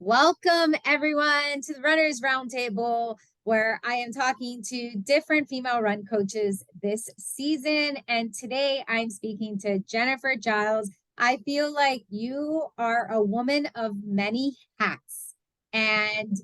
Welcome, everyone, to the Runners Roundtable, where I am talking to different female run coaches this season. And today I'm speaking to Jennifer Giles. I feel like you are a woman of many hats and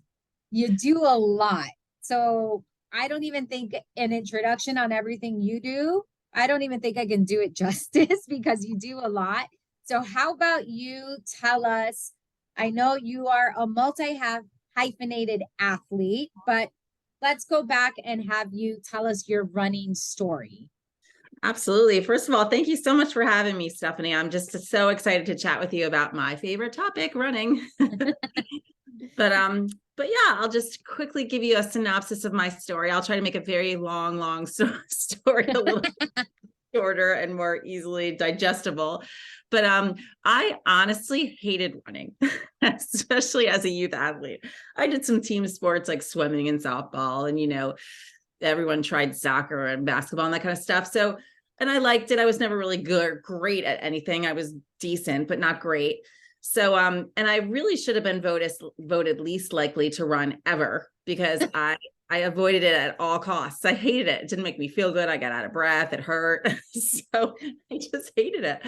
you do a lot. So I don't even think an introduction on everything you do, I don't even think I can do it justice because you do a lot. So how about you tell us? I know you are a hyphenated athlete, but let's go back and have you tell us your running story. Absolutely. First of all, thank you so much for having me, Stephanie. I'm just so excited to chat with you about my favorite topic, running. But yeah, I'll just quickly give you a synopsis of my story. I'll try to make a very long story a little shorter and more easily digestible. But I honestly hated running, especially as a youth athlete. I did some team sports like swimming and softball, and everyone tried soccer and basketball and that kind of stuff. So, and I liked it. I was never really good or great at anything. I was decent, but not great. So, and I really should have been voted least likely to run ever because I avoided it at all costs. I hated it. It didn't make me feel good. I got out of breath. It hurt. So I just hated it.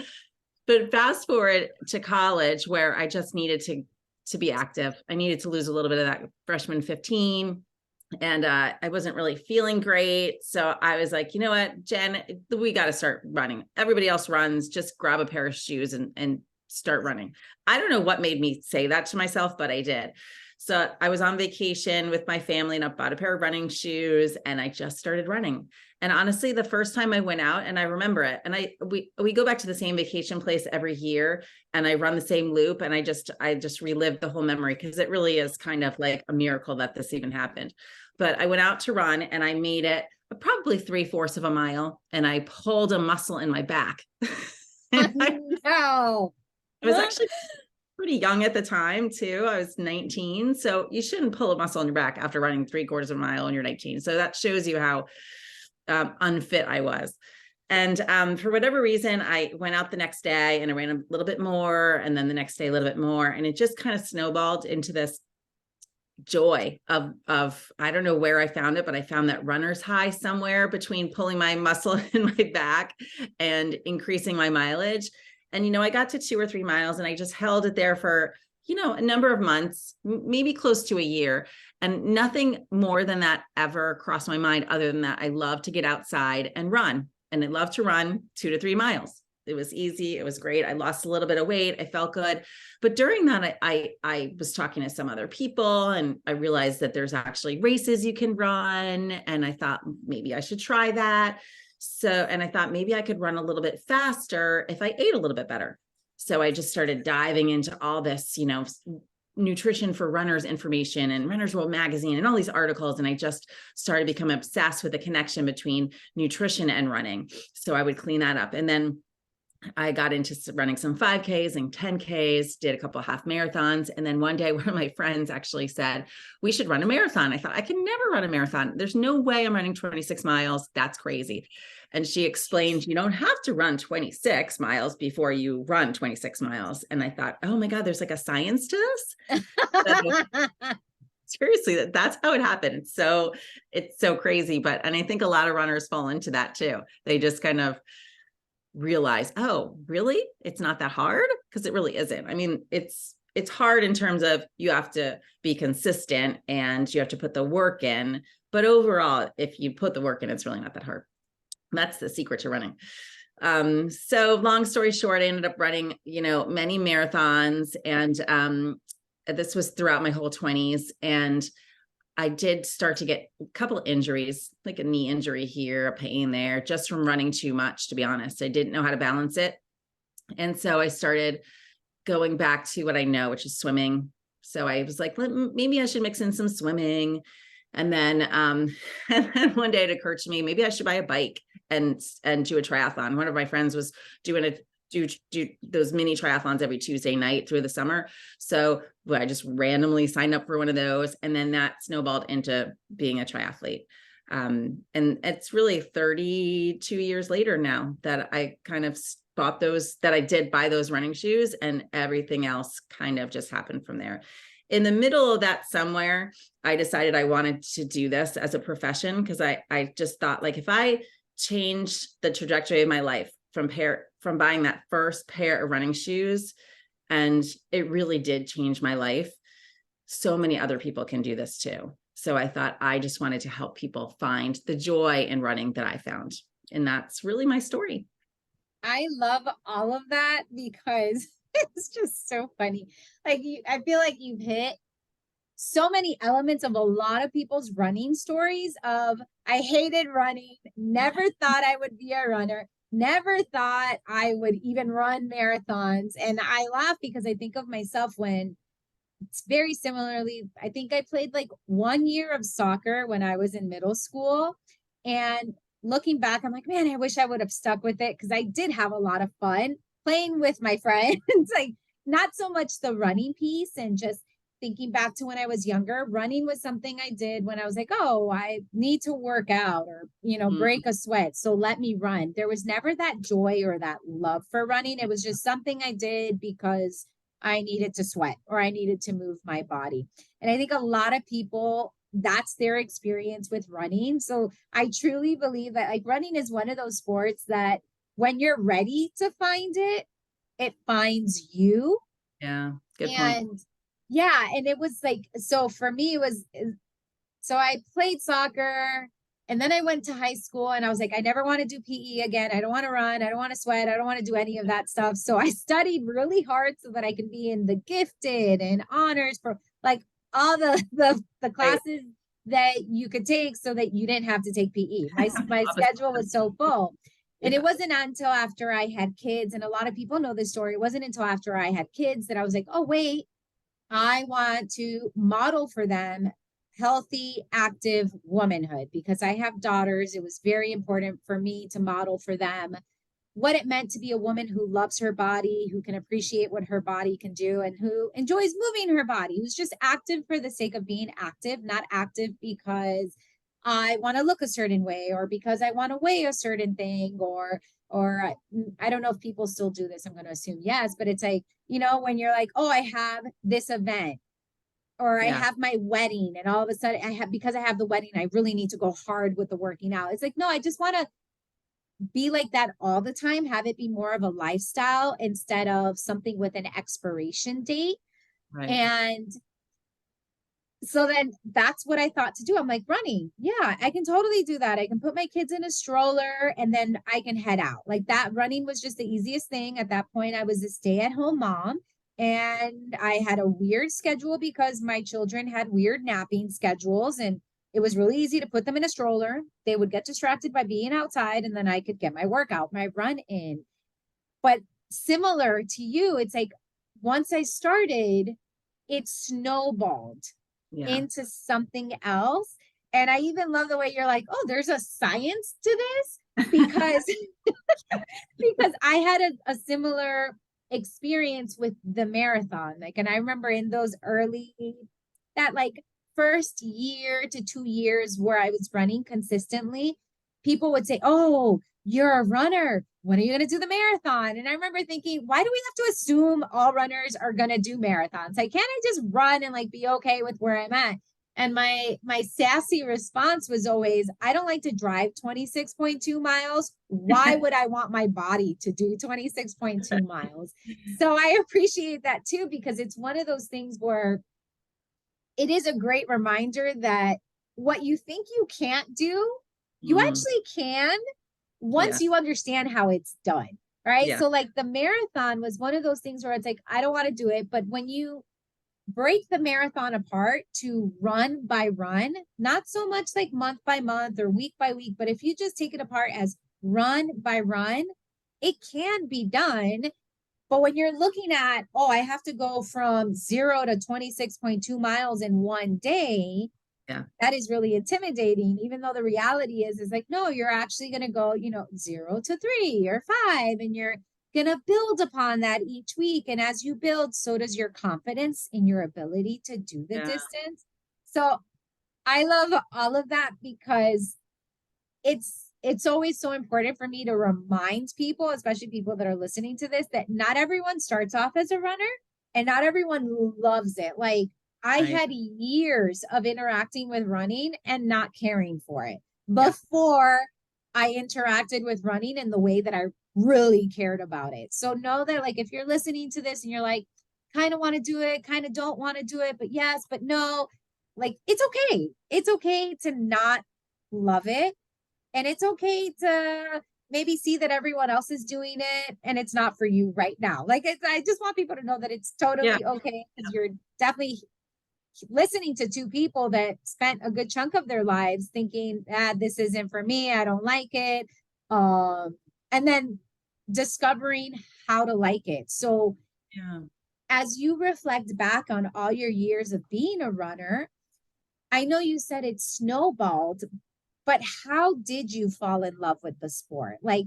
But fast forward to college where I just needed to be active. I needed to lose a little bit of that freshman 15. And I wasn't really feeling great. So I was like, you know what, Jen, we got to start running. Everybody else runs, just grab a pair of shoes and start running. I don't know what made me say that to myself, but I did. So I was on vacation with my family and I bought a pair of running shoes and I just started running. And honestly, the first time I went out, and I remember it, and we go back to the same vacation place every year and I run the same loop and I just relived the whole memory because it really is kind of like a miracle that this even happened. But I went out to run and I made it probably 3/4 of a mile and I pulled a muscle in my back. No. I was actually pretty young at the time too. I was 19. So you shouldn't pull a muscle in your back after running 3/4 of a mile when you're 19. So that shows you how unfit I was. And for whatever reason, I went out the next day and I ran a little bit more. And then the next day, a little bit more. And it just kind of snowballed into this joy of I don't know where I found it, but I found that runner's high somewhere between pulling my muscle in my back and increasing my mileage. And, I got to 2 or 3 miles and I just held it there for, a number of months, maybe close to a year. And nothing more than that ever crossed my mind other than that I love to get outside and run. And I love to run 2 to 3 miles. It was easy. It was great. I lost a little bit of weight. I felt good. But during that, I was talking to some other people and I realized that there's actually races you can run. And I thought maybe I should try that. And I thought maybe I could run a little bit faster if I ate a little bit better. So I just started diving into all this, nutrition for runners information and Runner's World magazine and all these articles. And I just started becoming obsessed with the connection between nutrition and running. So I would clean that up. And then I got into running some 5Ks and 10Ks, did a couple of half marathons. And then one day, one of my friends actually said, we should run a marathon. I thought, I can never run a marathon. There's no way I'm running 26 miles. That's crazy. And she explained, you don't have to run 26 miles before you run 26 miles. And I thought, oh my God, there's like a science to this. Seriously, that's how it happened. It's so crazy. And I think a lot of runners fall into that too. They just kind of realize, oh, really? It's not that hard? Because it really isn't. I mean, it's hard in terms of you have to be consistent and you have to put the work in. But overall, if you put the work in, it's really not that hard. That's the secret to running. So long story short, I ended up running, many marathons. And this was throughout my whole 20s. And I did start to get a couple of injuries, like a knee injury here, a pain there, just from running too much, to be honest. I didn't know how to balance it. And so I started going back to what I know, which is swimming. So I was like, maybe I should mix in some swimming. And then one day it occurred to me, maybe I should buy a bike and do a triathlon. One of my friends was doing do those mini triathlons every Tuesday night through the summer. So I just randomly signed up for one of those. And then that snowballed into being a triathlete. And it's really 32 years later now that I kind of bought those, that I did buy those running shoes, and everything else kind of just happened from there. in the middle of that somewhere, I decided I wanted to do this as a profession, because I just thought, like, if I changed the trajectory of my life from buying that first pair of running shoes, and it really did change my life, so many other people can do this too. So I thought I just wanted to help people find the joy in running that I found. And that's really my story. I love all of that because it's just so funny. Like I feel like you've hit so many elements of a lot of people's running stories of I hated running, never thought I would be a runner, never thought I would even run marathons. And I laugh because I think of myself when it's very similarly, I think I played like 1 year of soccer when I was in middle school. And looking back, I'm like, man, I wish I would have stuck with it because I did have a lot of fun playing with my friends. Like, not so much the running piece, and just thinking back to when I was younger, running was something I did when I was like, oh, I need to work out or, break a sweat. So let me run. There was never that joy or that love for running. It was just something I did because I needed to sweat or I needed to move my body. And I think a lot of people, that's their experience with running. So I truly believe that like running is one of those sports that when you're ready to find it, it finds you. Yeah, good And point. yeah, and it was like, so for me, it was, so I played soccer and then I went to high school and I was like, I never want to do PE again. I don't want to run. I don't want to sweat. I don't want to do any of that stuff. So I studied really hard so that I could be in the gifted and honors for like all the classes that you could take so that you didn't have to take PE. My schedule was so full. And it wasn't until after I had kids, and a lot of people know this story. It wasn't until after I had kids that I was like, oh, wait, I want to model for them healthy, active womanhood because I have daughters. It was very important for me to model for them what it meant to be a woman who loves her body, who can appreciate what her body can do, and who enjoys moving her body, who's just active for the sake of being active, not active because I want to look a certain way or because I want to weigh a certain thing or I don't know if people still do this. I'm going to assume yes, but it's like, when you're like, oh, I have this event or I Yeah. have my wedding and all of a sudden because I have the wedding, I really need to go hard with the working out. It's like, no, I just want to be like that all the time, have it be more of a lifestyle instead of something with an expiration date. Right. And so then that's what I thought to do. I'm like, running. Yeah, I can totally do that. I can put my kids in a stroller and then I can head out. Like that running was just the easiest thing. At that point, I was a stay-at-home mom and I had a weird schedule because my children had weird napping schedules and it was really easy to put them in a stroller. They would get distracted by being outside and then I could get my workout, my run in. But similar to you, it's like once I started, it snowballed Yeah. into something else. And I even love the way you're like, oh, there's a science to this because because I had a similar experience with the marathon. Like, and I remember in those early that like first year to 2 years where I was running consistently, people would say, oh, you're a runner. When are you going to do the marathon? And I remember thinking, why do we have to assume all runners are going to do marathons? Like, can't I just run and like be okay with where I'm at? And my sassy response was always, I don't like to drive 26.2 miles. Why would I want my body to do 26.2 miles? So I appreciate that too, because it's one of those things where it is a great reminder that what you think you can't do, you actually can Yeah. once you understand how it's done. Right. Yeah. So, like, the marathon was one of those things where it's like, I don't want to do it. But when you break the marathon apart to run by run, not so much like month by month or week by week, but if you just take it apart as run by run, it can be done. But when you're looking at, oh, I have to go from 0 to 26.2 miles in one day, Yeah. that is really intimidating, even though the reality is like, no, you're actually going to go, 0 to 3 or 5, and you're going to build upon that each week. And as you build, so does your confidence in your ability to do the Yeah. distance. So I love all of that because it's always so important for me to remind people, especially people that are listening to this, that not everyone starts off as a runner and not everyone loves it. Like I Right. had years of interacting with running and not caring for it Yeah. before I interacted with running in the way that I really cared about it. So know that, like, if you're listening to this and you're like, kind of want to do it, kind of don't want to do it, but yes, but no, like, it's okay. It's okay to not love it. And it's okay to maybe see that everyone else is doing it and it's not for you right now. Like, I just want people to know that it's Yeah. totally okay, because you're definitely listening to two people that spent a good chunk of their lives thinking, this isn't for me, I don't like it. And then discovering how to like it. So Yeah. as you reflect back on all your years of being a runner, I know you said it snowballed, but how did you fall in love with the sport? Like,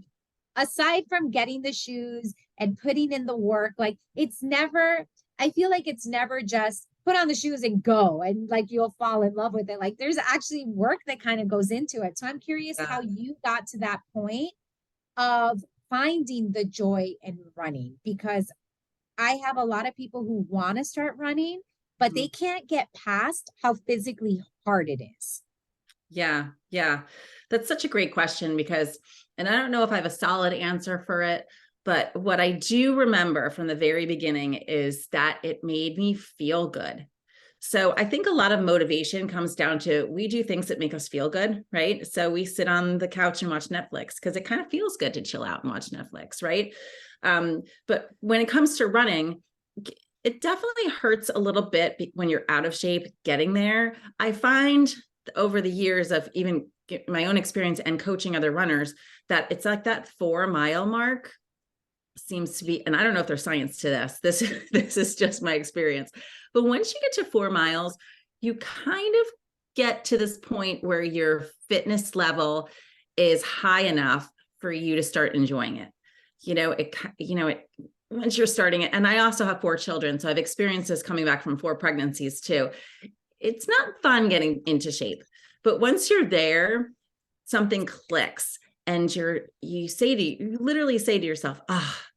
aside from getting the shoes and putting in the work, like, it's never, I feel like it's never just put on the shoes and go and like you'll fall in love with it. Like, there's actually work that kind of goes into it. So I'm curious Yeah. how you got to that point of finding the joy in running, because I have a lot of people who want to start running, but they can't get past how physically hard it is. Yeah. Yeah. That's such a great question because, and I don't know if I have a solid answer for it, but what I do remember from the very beginning is that it made me feel good. So I think a lot of motivation comes down to we do things that make us feel good, right? So we sit on the couch and watch Netflix because it kind of feels good to chill out and watch Netflix, right? But when it comes to running, it definitely hurts a little bit when you're out of shape getting there. I find over the years of even my own experience and coaching other runners that it's like that 4 mile mark seems to be, and I don't know if there's science to this is just my experience, but once you get to 4 miles, you kind of get to this point where your fitness level is high enough for you to start enjoying it. It once you're starting it, and I also have 4 children, so I've experienced this coming back from 4 pregnancies too. It's not fun getting into shape, but once you're there, something clicks and you literally say to yourself,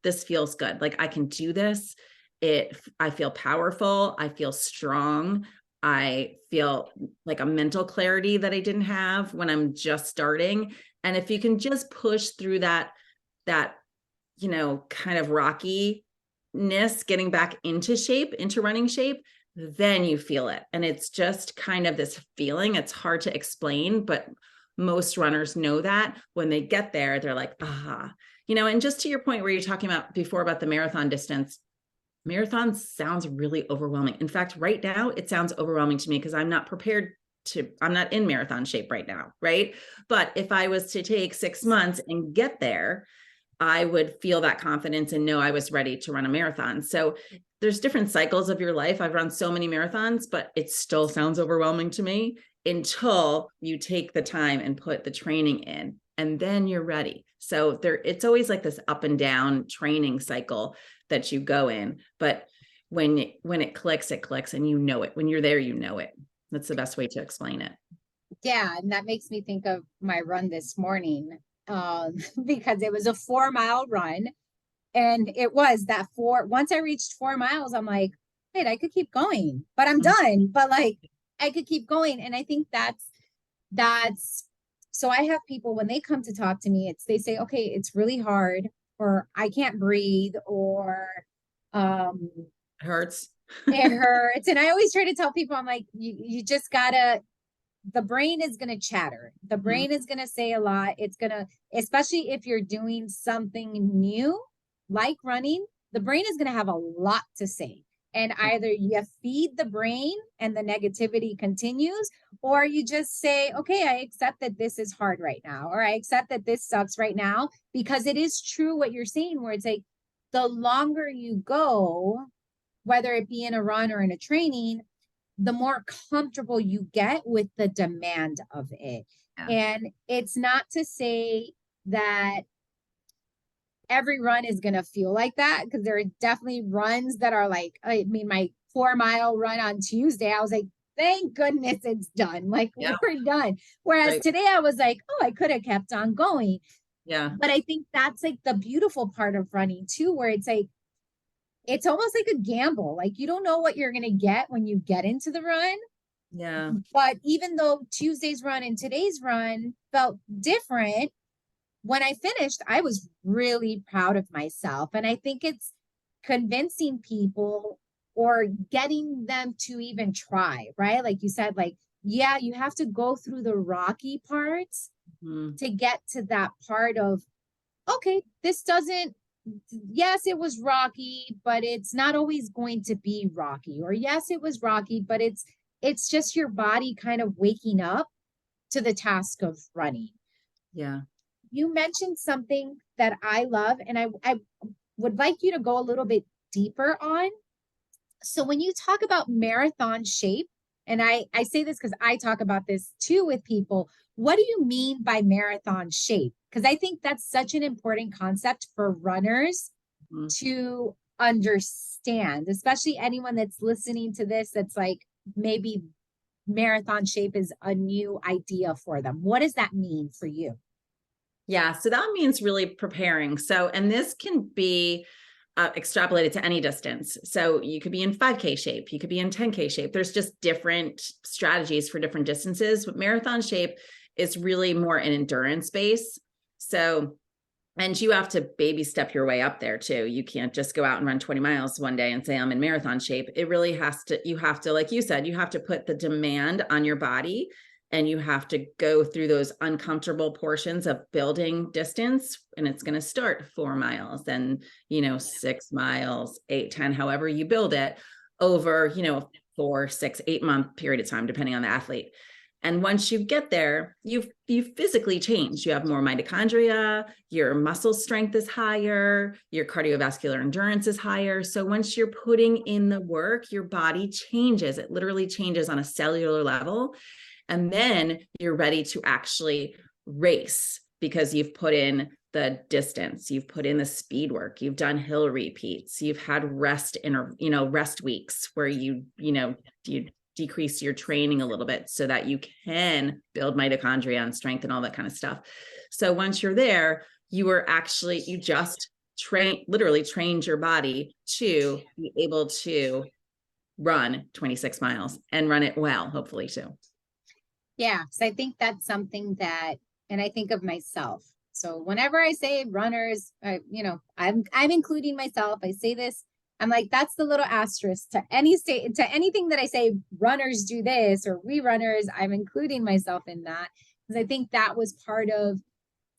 this feels good. Like I can do this. I feel powerful. I feel strong. I feel like a mental clarity that I didn't have when I'm just starting. And if you can just push through that, kind of rockiness, getting back into shape, into running shape, then you feel it. And it's just kind of this feeling. It's hard to explain, but most runners know that when they get there, they're like, and just to your point where you're talking about before about the marathon distance, marathon sounds really overwhelming. In fact, right now it sounds overwhelming to me because I'm not in marathon shape right now. Right. But if I was to take 6 months and get there, I would feel that confidence and know I was ready to run a marathon. So there's different cycles of your life. I've run so many marathons, but it still sounds overwhelming to me until you take the time and put the training in, and then you're ready. So it's always like this up and down training cycle that you go in. But when it clicks, and you know it. When you're there, you know it. That's the best way to explain it. Yeah, and that makes me think of my run this morning, because it was a 4 mile run. And it was that once I reached 4 miles, I'm like, wait, I could keep going, but I'm done. But like, I could keep going. And I think that's, so I have people when they come to talk to me, they say, okay, it's really hard, or I can't breathe, or, It hurts. it hurts. And I always try to tell people, I'm like, you just gotta, the brain is going to chatter. The brain is going to say a lot. It's going to, especially if you're doing something new, like running, the brain is going to have a lot to say. And either you feed the brain and the negativity continues, or you just say, okay, I accept that this is hard right now, or I accept that this sucks right now, because it is true what you're saying, where it's like the longer you go, whether it be in a run or in a training, the more comfortable you get with the demand of it. Yeah. And it's not to say that every run is going to feel like that, because there are definitely runs that are like, I mean, my 4 mile run on Tuesday, I was like, thank goodness it's done. Like, we're done. Whereas today I was like, oh, I could have kept on going. Yeah. But I think that's like the beautiful part of running too, where it's like, it's almost like a gamble. Like you don't know what you're going to get when you get into the run. Yeah. But even though Tuesday's run and today's run felt different, when I finished, I was really proud of myself. And I think it's convincing people or getting them to even try, right? Like you said, like, yeah, you have to go through the rocky parts to get to that part of, okay, this doesn't, yes, it was rocky, but it's not always going to be rocky. Or yes, it was rocky, but it's just your body kind of waking up to the task of running. Yeah. You mentioned something that I love, and I would like you to go a little bit deeper on. So when you talk about marathon shape, and I say this because I talk about this too with people, what do you mean by marathon shape? Because I think that's such an important concept for runners to understand, especially anyone that's listening to this that's like maybe marathon shape is a new idea for them. What does that mean for you? Yeah. So that means really preparing. So, and this can be extrapolated to any distance. So you could be in 5K shape, you could be in 10K shape. There's just different strategies for different distances. But marathon shape is really more an endurance base. So, and you have to baby step your way up there too. You can't just go out and run 20 miles one day and say, I'm in marathon shape. It really has to, you have to, like you said, you have to put the demand on your body, and you have to go through those uncomfortable portions of building distance. And it's going to start 4 miles, then, 6 miles, 8, 10, however you build it over, 4, 6, 8 month period of time, depending on the athlete. And once you get there, you physically change. You have more mitochondria, your muscle strength is higher, your cardiovascular endurance is higher. So once you're putting in the work, your body changes. It literally changes on a cellular level. And then you're ready to actually race because you've put in the distance, you've put in the speed work, you've done hill repeats, you've had rest weeks where you decrease your training a little bit so that you can build mitochondria and strength and all that kind of stuff. So once you're there, you just literally trained your body to be able to run 26 miles and run it well, hopefully too. Yeah, so I think that's something that, and I think of myself. So whenever I say runners, I'm including myself. I say this, I'm like, that's the little asterisk to anything that I say, runners do this or we runners, I'm including myself in that. Because I think that was part of,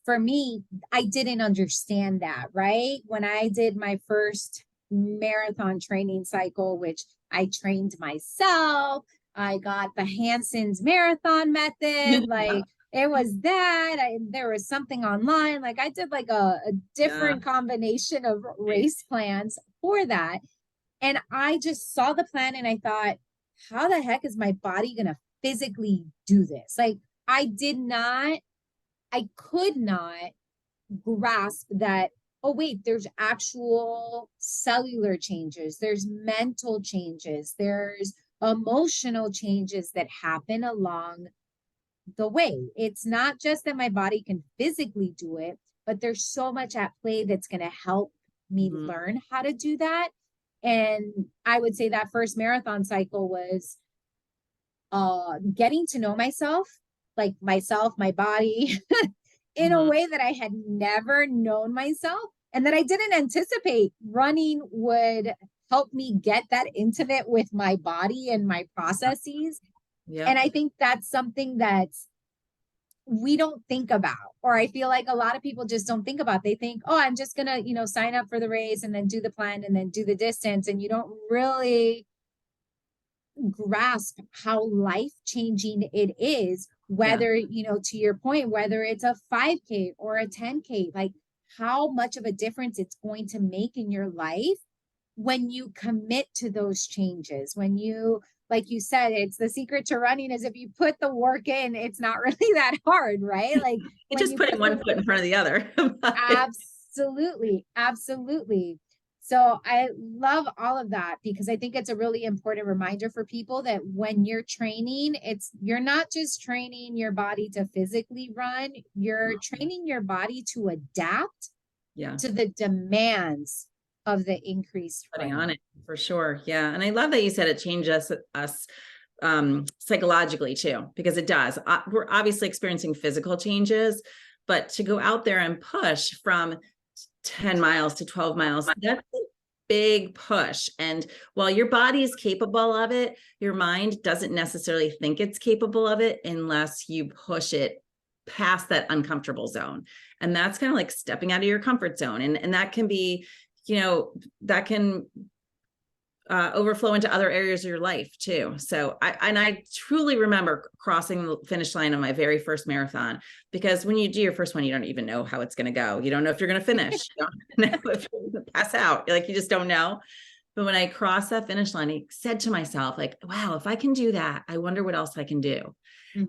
for me, I didn't understand that, right? When I did my first marathon training cycle, which I trained myself, I got the Hanson's marathon method. Like it was that. There was something online. Like I did like a different combination of race plans for that. And I just saw the plan and I thought, how the heck is my body going to physically do this? Like I could not grasp that, oh, wait, there's actual cellular changes, there's mental changes, there's emotional changes that happen along the way. It's not just that my body can physically do it, but there's so much at play that's going to help me learn how to do that. And I would say that first marathon cycle was getting to know myself, like myself, my body, in a way that I had never known myself and that I didn't anticipate running would help me get that intimate with my body and my processes. Yeah. And I think that's something that we don't think about, or I feel like a lot of people just don't think about. They think, oh, I'm just going to, sign up for the race and then do the plan and then do the distance. And you don't really grasp how life changing it is, whether, to your point, whether it's a 5K or a 10K, like how much of a difference it's going to make in your life when you commit to those changes. When you, like you said, it's the secret to running is if you put the work in, it's not really that hard, right? Like it's just putting one foot in front of the other. Absolutely. Absolutely. So I love all of that because I think it's a really important reminder for people that when you're training, you're not just training your body to physically run, you're training your body to adapt to the demands of the increased Putting running. on it for sure. Yeah. And I love that you said it changes us psychologically too, because it does. We're obviously experiencing physical changes, but to go out there and push from 10 miles to 12 miles, that's a big push. And while your body is capable of it, your mind doesn't necessarily think it's capable of it unless you push it past that uncomfortable zone. And that's kind of like stepping out of your comfort zone. And that can be, that can overflow into other areas of your life too. So I truly remember crossing the finish line on my very first marathon, because when you do your first one, you don't even know how it's going to go. You don't know if you're going to finish. You don't know if you're going to pass out. Like, you just don't know. But when I crossed that finish line, I said to myself, like, wow, if I can do that, I wonder what else I can do.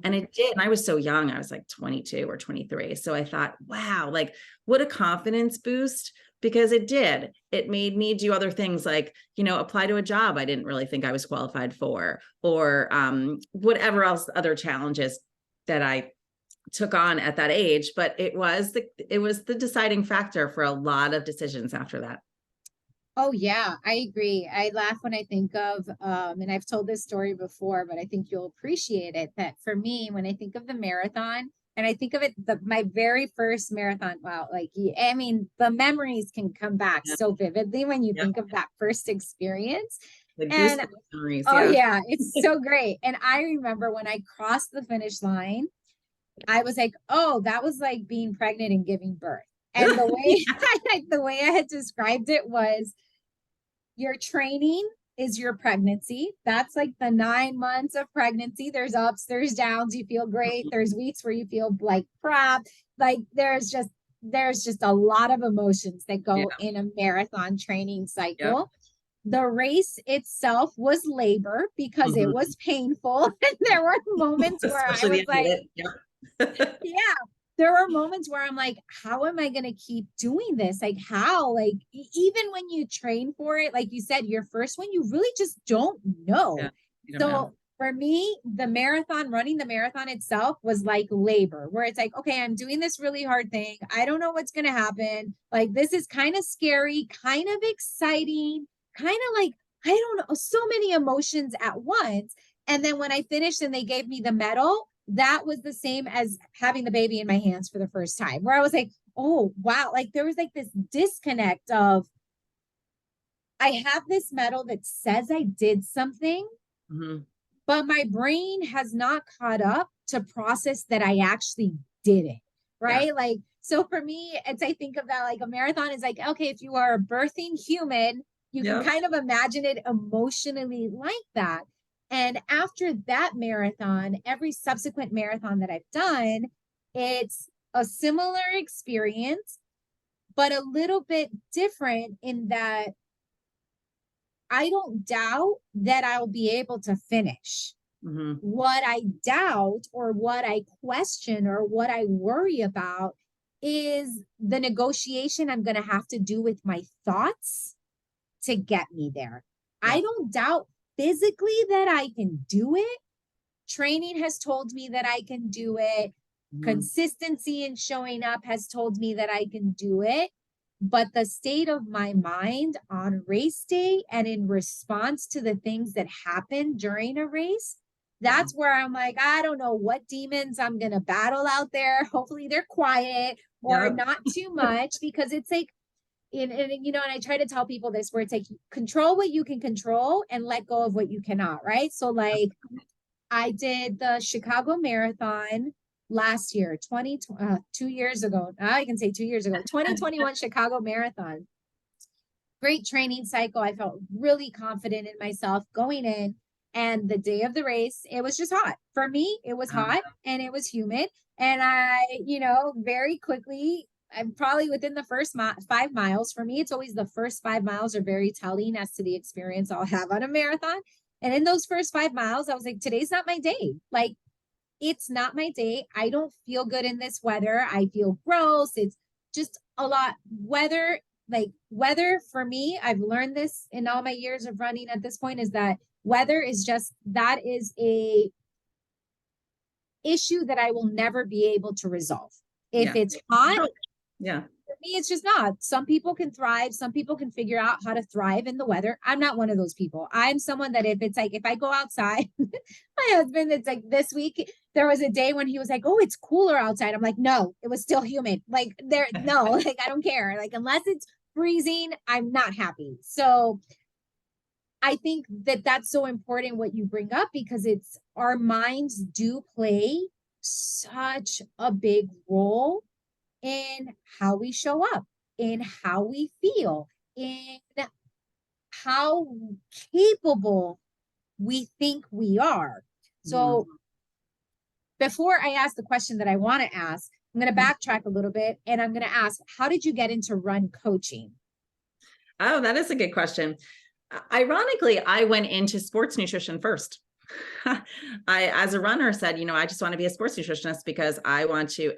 And it did. And I was so young. I was like 22 or 23. So I thought, wow, like, what a confidence boost, because it did. It made me do other things, like, apply to a job I didn't really think I was qualified for, or whatever else, other challenges that I took on at that age. But it was the deciding factor for a lot of decisions after that. Oh yeah, I agree. I laugh when I think of, and I've told this story before, but I think you'll appreciate it, that for me, when I think of the marathon, and I think of it, my very first marathon, wow, like, I mean, the memories can come back so vividly when you think of that first experience. Like And goosebumps memories. oh yeah, it's so great. And I remember when I crossed the finish line, I was like, oh, that was like being pregnant and giving birth. And the way the way I had described it was, your training is your pregnancy. That's like the 9 months of pregnancy. There's ups, there's downs. You feel great. There's weeks where you feel like crap. Like, there's just a lot of emotions that go in a marathon training cycle. The race itself was labor because it was painful. And there were moments where I was like, yeah, there were moments where I'm like, how am I going to keep doing this? Like, how? Like, even when you train for it, like you said, your first one, you really just don't know. You don't know. For me, running the marathon itself was like labor, where it's like, okay, I'm doing this really hard thing. I don't know what's going to happen. Like, this is kind of scary, kind of exciting, kind of like, I don't know, so many emotions at once. And then when I finished and they gave me the medal, that was the same as having the baby in my hands for the first time, where I was like, oh, wow. Like, there was like this disconnect of, I have this medal that says I did something, but my brain has not caught up to process that I actually did it. Right. Yeah. Like, so for me, it's, I think of that, like, a marathon is like, okay, if you are a birthing human, you can kind of imagine it emotionally like that. And after that marathon, every subsequent marathon that I've done, it's a similar experience, but a little bit different in that I don't doubt that I'll be able to finish. What I doubt, or what I question, or what I worry about is the negotiation I'm going to have to do with my thoughts to get me there. I don't doubt physically that I can do it. Training has told me that I can do it. Consistency in showing up has told me that I can do it. But the state of my mind on race day and in response to the things that happen during a race, that's where I'm like, I don't know what demons I'm going to battle out there. Hopefully they're quiet or not too much, because it's like, and I try to tell people this, where it's like, control what you can control and let go of what you cannot, right? So like, I did the Chicago Marathon last year, 2 years ago. I can say 2 years ago, 2021 Chicago Marathon. Great training cycle. I felt really confident in myself going in. And the day of the race, it was just hot. For me, it was hot and it was humid. And I, very quickly, I'm probably within the first 5 miles. For me, it's always the first 5 miles are very telling as to the experience I'll have on a marathon. And in those first 5 miles, I was like, today's not my day. Like, it's not my day. I don't feel good in this weather. I feel gross. It's just a lot. Weather for me, I've learned this in all my years of running at this point, is that weather is that is a issue that I will never be able to resolve. If it's hot, me, it's just not. Some people can thrive. Some people can figure out how to thrive in the weather. I'm not one of those people. I'm someone that if it's like, if I go outside, my husband, it's like this week, there was a day when he was like, oh, it's cooler outside. I'm like, no, it was still humid. Like no, like, I don't care. Like, unless it's freezing, I'm not happy. So I think that that's so important what you bring up, because it's our minds do play such a big role in how we show up, in how we feel, in how capable we think we are. So before I ask the question that I want to ask, I'm going to backtrack a little bit and I'm going to ask, how did you get into run coaching? Oh, that is a good question. Ironically, I went into sports nutrition first. As a runner, said, I just want to be a sports nutritionist because I want to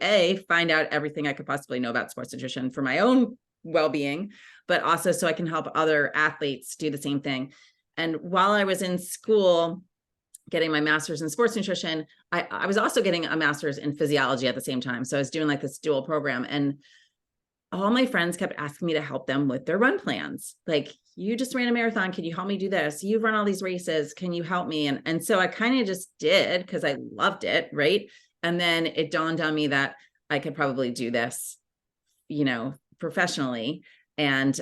find out everything I could possibly know about sports nutrition for my own well-being, but also so I can help other athletes do the same thing. And while I was in school getting my master's in sports nutrition, I was also getting a master's in physiology at the same time. So I was doing like this dual program, and all my friends kept asking me to help them with their run plans. Like, you just ran a marathon. Can you help me do this? You've run all these races. Can you help me? And so I kind of just did, because I loved it. Right. And then it dawned on me that I could probably do this, professionally. And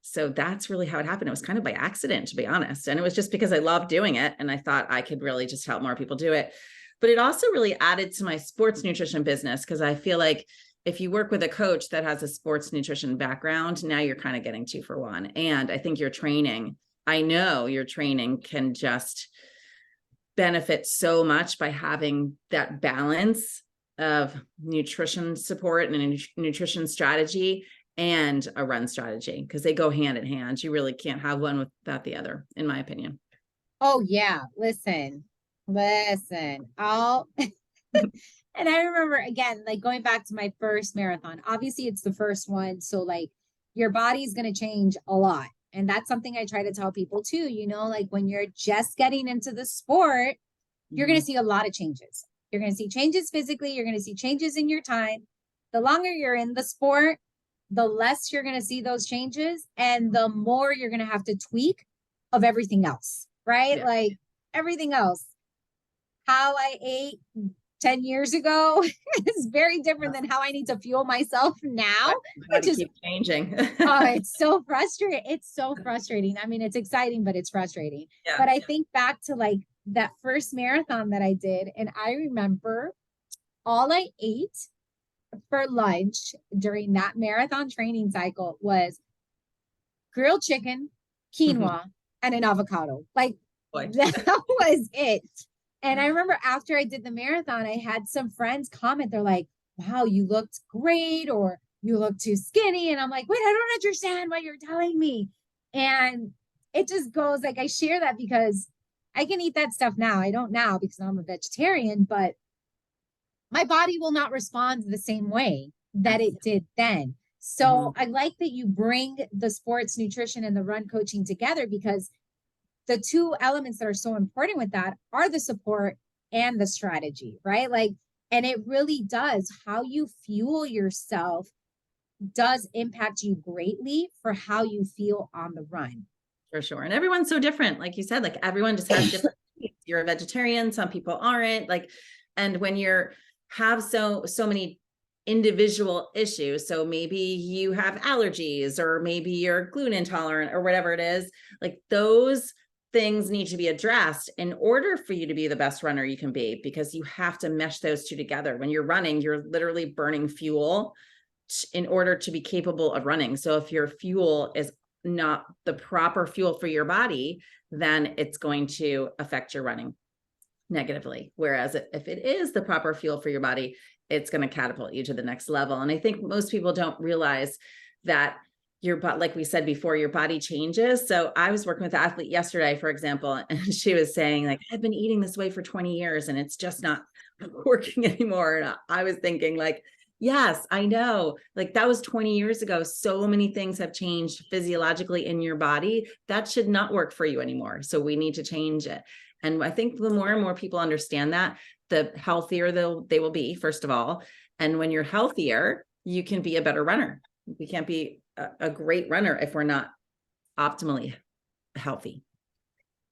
so that's really how it happened. It was kind of by accident, to be honest. And it was just because I loved doing it. And I thought I could really just help more people do it. But it also really added to my sports nutrition business, because I feel like if you work with a coach that has a sports nutrition background, now you're kind of getting 2 for 1. And I think I know your training can just benefit so much by having that balance of nutrition support and a nutrition strategy and a run strategy, because they go hand in hand. You really can't have one without the other, in my opinion. Oh yeah. Listen, I'll, and I remember, again, like going back to my first marathon, obviously it's the first one. So like your body's going to change a lot. And that's something I try to tell people too, like when you're just getting into the sport, you're going to see a lot of changes. You're going to see changes physically. You're going to see changes in your time. The longer you're in the sport, the less you're going to see those changes, and the more you're going to have to tweak of everything else, right? Yeah. Like everything else. How I ate 10 years ago is very different than how I need to fuel myself now, which is keep changing. Oh, it's so frustrating. It's so frustrating. I mean, it's exciting, but it's frustrating. Yeah. But I think back to like that first marathon that I did, and I remember all I ate for lunch during that marathon training cycle was grilled chicken, quinoa, and an avocado. Like that was it. And I remember after I did the marathon, I had some friends comment. They're like, wow, you looked great, or you look too skinny. And I'm like, wait, I don't understand what you're telling me. And it just goes like, I share that because I can eat that stuff now. I don't now because I'm a vegetarian, but my body will not respond the same way that it did then. So I like that you bring the sports nutrition and the run coaching together, because the two elements that are so important with that are the support and the strategy, right? Like, and it really does, how you fuel yourself does impact you greatly for how you feel on the run. For sure. And everyone's so different. Like you said, like everyone just has different needs. You're a vegetarian, some people aren't, like, and when you're have so many individual issues, so maybe you have allergies, or maybe you're gluten intolerant, or whatever it is, like those things need to be addressed in order for you to be the best runner you can be, because you have to mesh those two together. When you're running, you're literally burning fuel in order to be capable of running. So if your fuel is not the proper fuel for your body, then it's going to affect your running negatively. Whereas if it is the proper fuel for your body, it's going to catapult you to the next level. And I think most people don't realize that your body, like we said before, your body changes. So I was working with an athlete yesterday, for example, and she was saying like, I've been eating this way for 20 years and it's just not working anymore. And I was thinking like, yes, I know, like that was 20 years ago. So many things have changed physiologically in your body. That should not work for you anymore. So we need to change it. And I think the more and more people understand that, the healthier they will be, first of all. And when you're healthier, you can be a better runner. We can't be a great runner if we're not optimally healthy.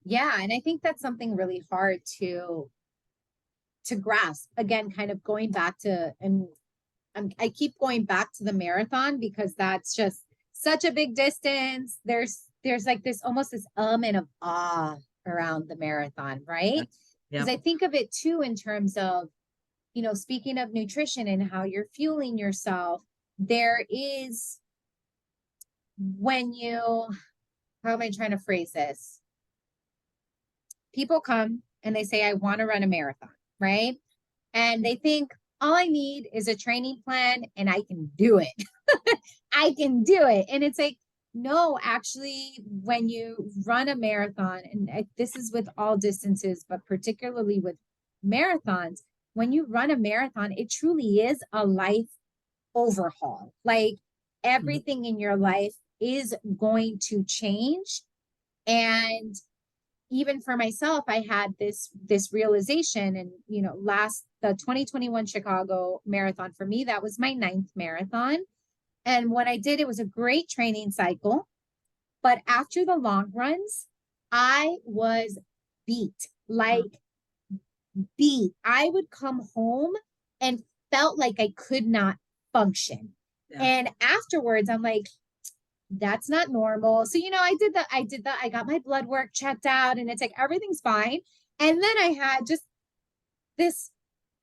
Yeah. And I think that's something really hard to grasp. Again, kind of going back to, and I keep going back to the marathon because that's just such a big distance. There's like this almost this element of awe around the marathon, right? Yeah. Because I think of it too in terms of, you know, speaking of nutrition and how you're fueling yourself, there is when you, how am I trying to phrase this? People come and they say, I want to run a marathon, right? And they think all I need is a training plan and I can do it. I can do it. And it's like, no, actually, when you run a marathon, and this is with all distances, but particularly with marathons, when you run a marathon, it truly is a life overhaul. Like everything in your life is going to change. And even for myself, I had this realization, and you know, the 2021 Chicago marathon for me, that was my 9th marathon. And what I did, it was a great training cycle. But after the long runs, I was beat, like beat. I would come home and felt like I could not function. Yeah. And afterwards, I'm like, that's not normal. So, you know, I got my blood work checked out and it's like, everything's fine. And then I had just this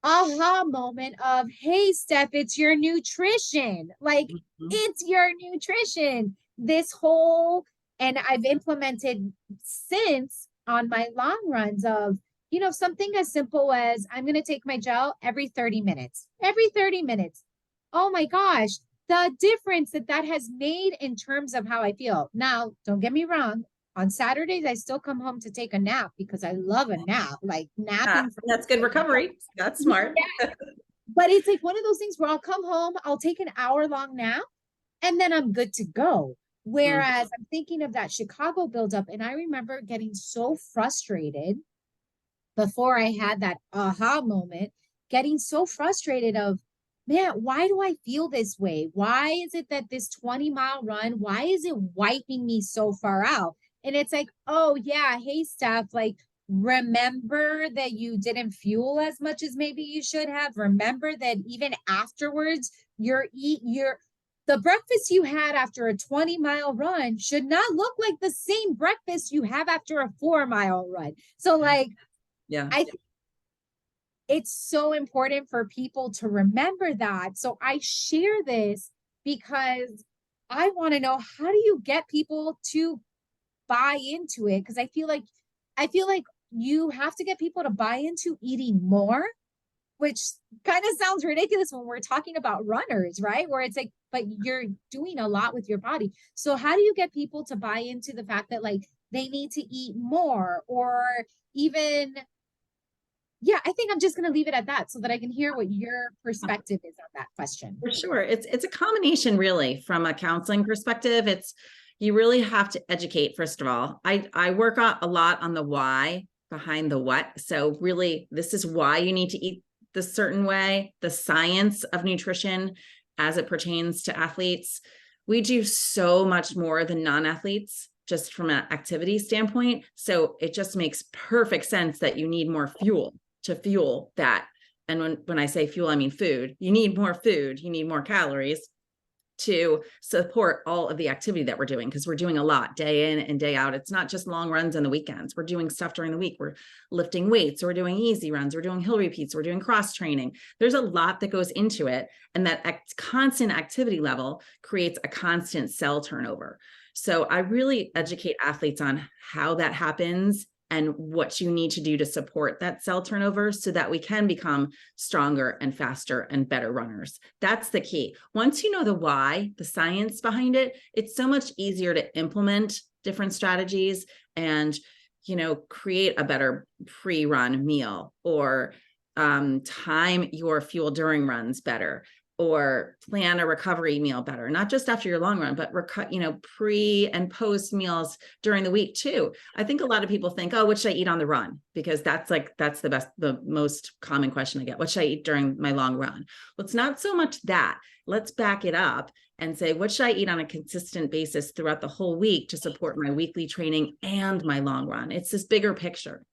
aha moment of, hey, Steph, it's your nutrition. Like, it's your nutrition. This whole, and I've implemented since on my long runs of, you know, something as simple as I'm going to take my gel every 30 minutes. Every 30 minutes. Oh my gosh, the difference that has made in terms of how I feel. Now, don't get me wrong. On Saturdays, I still come home to take a nap because I love a nap, like napping. That's good recovery. That's smart. Yeah. But it's like one of those things where I'll come home, I'll take an hour-long nap, and then I'm good to go. Whereas I'm thinking of that Chicago buildup, and I remember getting so frustrated before I had that aha moment, getting so frustrated of, man, why do I feel this way? Why is it that this 20-mile run, why is it wiping me so far out? And it's like, oh yeah, hey Steph, like remember that you didn't fuel as much as maybe you should have. Remember that even afterwards, the breakfast you had after a 20-mile run should not look like the same breakfast you have after a 4-mile run. So like, yeah, I think it's so important for people to remember that. So I share this because I want to know, how do you get people to buy into it? Because I feel like you have to get people to buy into eating more, which kind of sounds ridiculous when we're talking about runners, right? Where it's like, but you're doing a lot with your body. So how do you get people to buy into the fact that like they need to eat more, or even, yeah, I think I'm just going to leave it at that so that I can hear what your perspective is on that question. For sure. It's a combination really from a counseling perspective. You really have to educate, first of all. I work a lot on the why behind the what. So really, this is why you need to eat this certain way, the science of nutrition as it pertains to athletes. We do so much more than non-athletes, just from an activity standpoint. So it just makes perfect sense that you need more fuel to fuel that. And when I say fuel, I mean food. You need more food, you need more calories to support all of the activity that we're doing, because we're doing a lot day in and day out. It's not just long runs on the weekends. We're doing stuff during the week. We're lifting weights, we're doing easy runs, we're doing hill repeats, we're doing cross training. There's a lot that goes into it. And that constant activity level creates a constant cell turnover. So I really educate athletes on how that happens and what you need to do to support that cell turnover so that we can become stronger and faster and better runners. That's the key. Once you know the why, the science behind it, it's so much easier to implement different strategies and, create a better pre-run meal, or time your fuel during runs better. or plan a recovery meal better, not just after your long run, but pre and post meals during the week too. I think a lot of people think, oh, what should I eat on the run? Because that's the most common question I get. What should I eat during my long run? Well, it's not so much that. Let's back it up and say, what should I eat on a consistent basis throughout the whole week to support my weekly training and my long run? It's this bigger picture.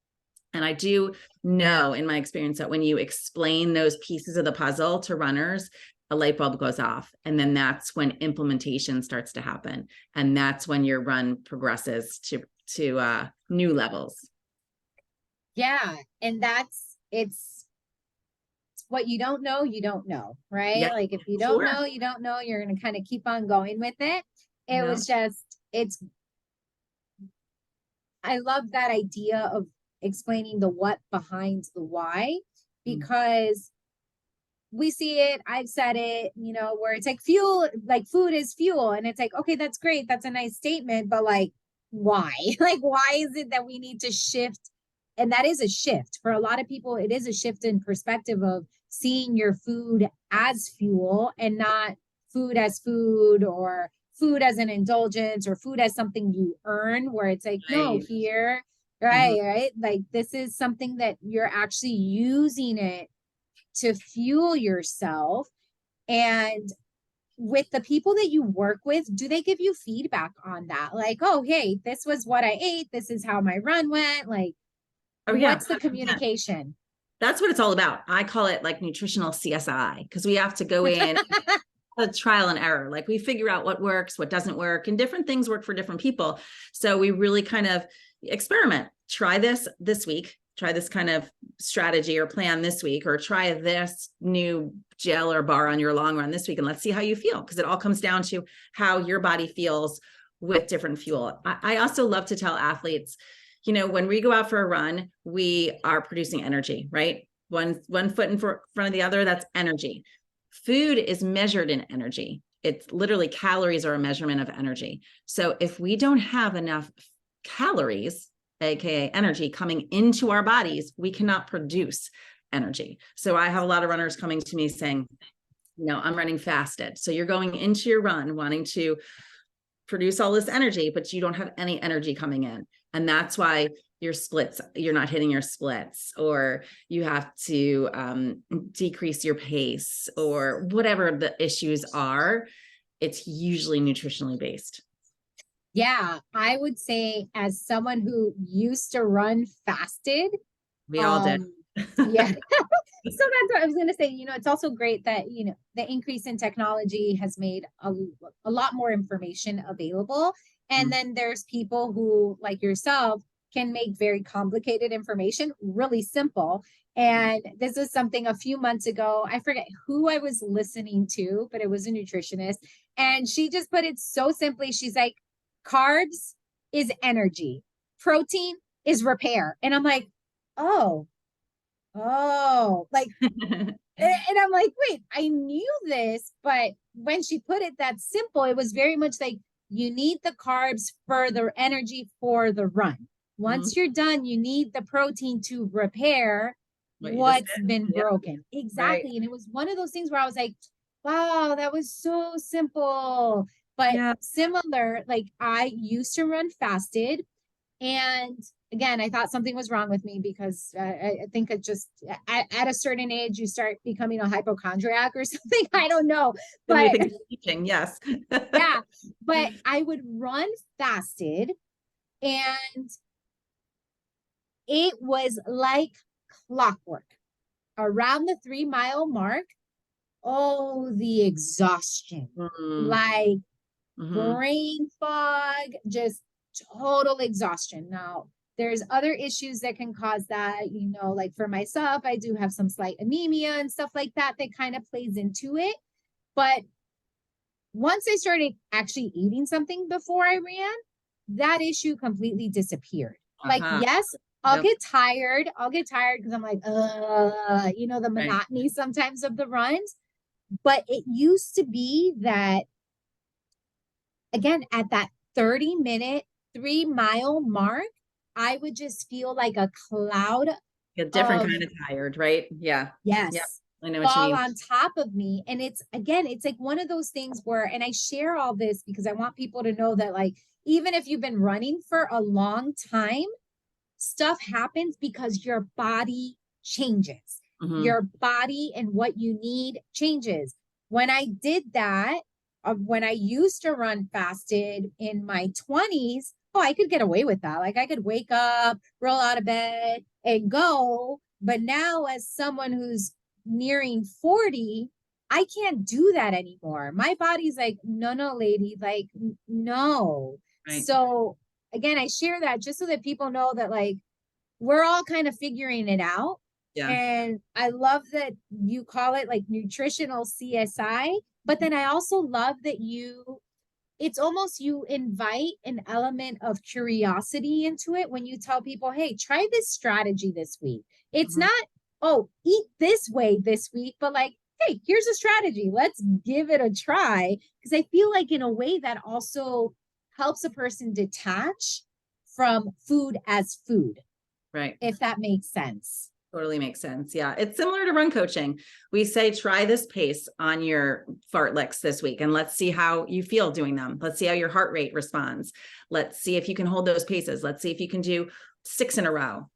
And I do know in my experience that when you explain those pieces of the puzzle to runners, a light bulb goes off. And then that's when implementation starts to happen. And that's when your run progresses to new levels. Yeah. And it's what you don't know, right? Yeah, like if you don't know, you don't know, you're going to kind of keep on going with it. Was just, I love that idea of explaining the what behind the why, because we see it, I've said it, where it's like fuel, like food is fuel. And it's like, okay, that's great. That's a nice statement, but like, why? Like, why is it that we need to shift? And that is a shift for a lot of people. It is a shift in perspective of seeing your food as fuel and not food as food, or food as an indulgence, or food as something you earn, where it's like, no, here, right? Like, this is something that you're actually using it to fuel yourself. And with the people that you work with, do they give you feedback on that? Like, oh, hey, this was what I ate. This is how my run went. Like, what's the communication? That's what it's all about. I call it like nutritional CSI, because we have to go in a trial and error. Like, we figure out what works, what doesn't work, and different things work for different people. So we really kind of experiment. Try this week. Try this kind of strategy or plan this week, or try this new gel or bar on your long run this week, and let's see how you feel. Because it all comes down to how your body feels with different fuel. I also love to tell athletes, when we go out for a run, we are producing energy, right? One foot in front of the other, that's energy. Food is measured in energy. It's literally, calories are a measurement of energy. So if we don't have enough calories, AKA energy, coming into our bodies, we cannot produce energy. So I have a lot of runners coming to me saying, I'm running fasted. So you're going into your run wanting to produce all this energy, but you don't have any energy coming in. And that's why you're not hitting your splits, or you have to decrease your pace, or whatever the issues are. It's usually nutritionally based. Yeah, I would say, as someone who used to run fasted, we all did. Yeah. So that's what I was going to say. It's also great that, the increase in technology has made a lot more information available. And then there's people who, like yourself, can make very complicated information really simple. And this is something a few months ago, I forget who I was listening to, but it was a nutritionist. And she just put it so simply. She's like, carbs is energy, protein is repair. And I'm like, oh, like, and I'm like, wait, I knew this, but when she put it that simple, it was very much like, you need the carbs for the energy for the run. Once you're done, you need the protein to repair what's been broken. Exactly. Right. And it was one of those things where I was like, wow, that was so simple. But similar, like, I used to run fasted, and again, I thought something was wrong with me, because I think it just, at a certain age, you start becoming a hypochondriac or something. I don't know. But teaching, yes. Yeah. But I would run fasted, and it was like clockwork. Around the 3-mile mark, oh, the exhaustion, like brain fog, just total exhaustion. Now, there's other issues that can cause that, like for myself, I do have some slight anemia and stuff like that kind of plays into it. But once I started actually eating something before I ran, that issue completely disappeared. Like, yes, I'll get tired because I'm like, the monotony sometimes of the runs. But it used to be that, again, at that 30-minute, 3-mile mark, I would just feel like a cloud. A different kind of tired, right? Yeah. Yes. I know what you fall mean. on top of me. And it's, again, it's like one of those things where, and I share all this because I want people to know that, like, even if you've been running for a long time, stuff happens because your body changes. Mhm. Your body and what you need changes. When I did that, when I used to run fasted in my 20s, oh, I could get away with that. Like I could wake up, roll out of bed, and go. But now, as someone who's nearing 40, I can't do that anymore. My body's like, no, no, lady, like, no. Right. So, again, I share that just so that people know that, like, we're all kind of figuring it out. Yeah. And I love that you call it like nutritional CSI, but then I also love that it's almost you invite an element of curiosity into it when you tell people, hey, try this strategy this week. It's Mhm. not, oh, eat this way this week, but like, hey, here's a strategy. Let's give it a try. Because I feel like in a way that also helps a person detach from food as food, Right. if that makes sense. Totally makes sense. Yeah. It's similar to run coaching. We say, try this pace on your fartleks this week and let's see how you feel doing them. Let's see how your heart rate responds. Let's see if you can hold those paces. Let's see if you can do 6 in a row.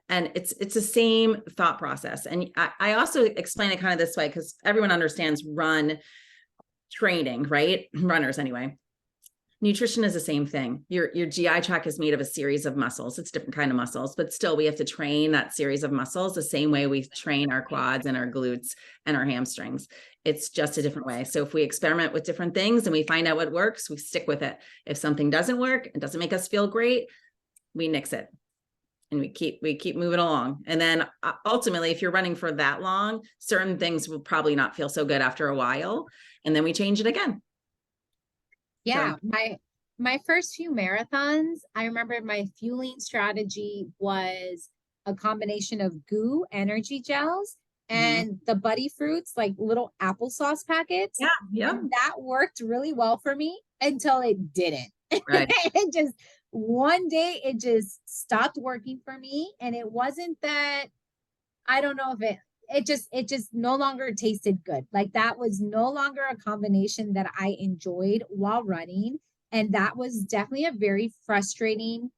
And it's the same thought process. And I also explain it kind of this way because everyone understands run training, right? Runners anyway. Nutrition is the same thing. Your GI tract is made of a series of muscles. It's different kind of muscles, but still we have to train that series of muscles the same way we train our quads and our glutes and our hamstrings. It's just a different way. So if we experiment with different things and we find out what works, we stick with it. If something doesn't work, it doesn't make us feel great, we nix it. And we keep moving along. And then ultimately, if you're running for that long, certain things will probably not feel so good after a while. And then we change it again. Yeah, So my first few marathons, I remember my fueling strategy was a combination of goo energy gels mhm. and the Buddy Fruits, like little applesauce packets. Yeah, yeah. And that worked really well for me until it didn't. Right. It just one day it just stopped working for me. And it wasn't that, I don't know if it just no longer tasted good. Like that was no longer a combination that I enjoyed while running. And that was definitely a very frustrating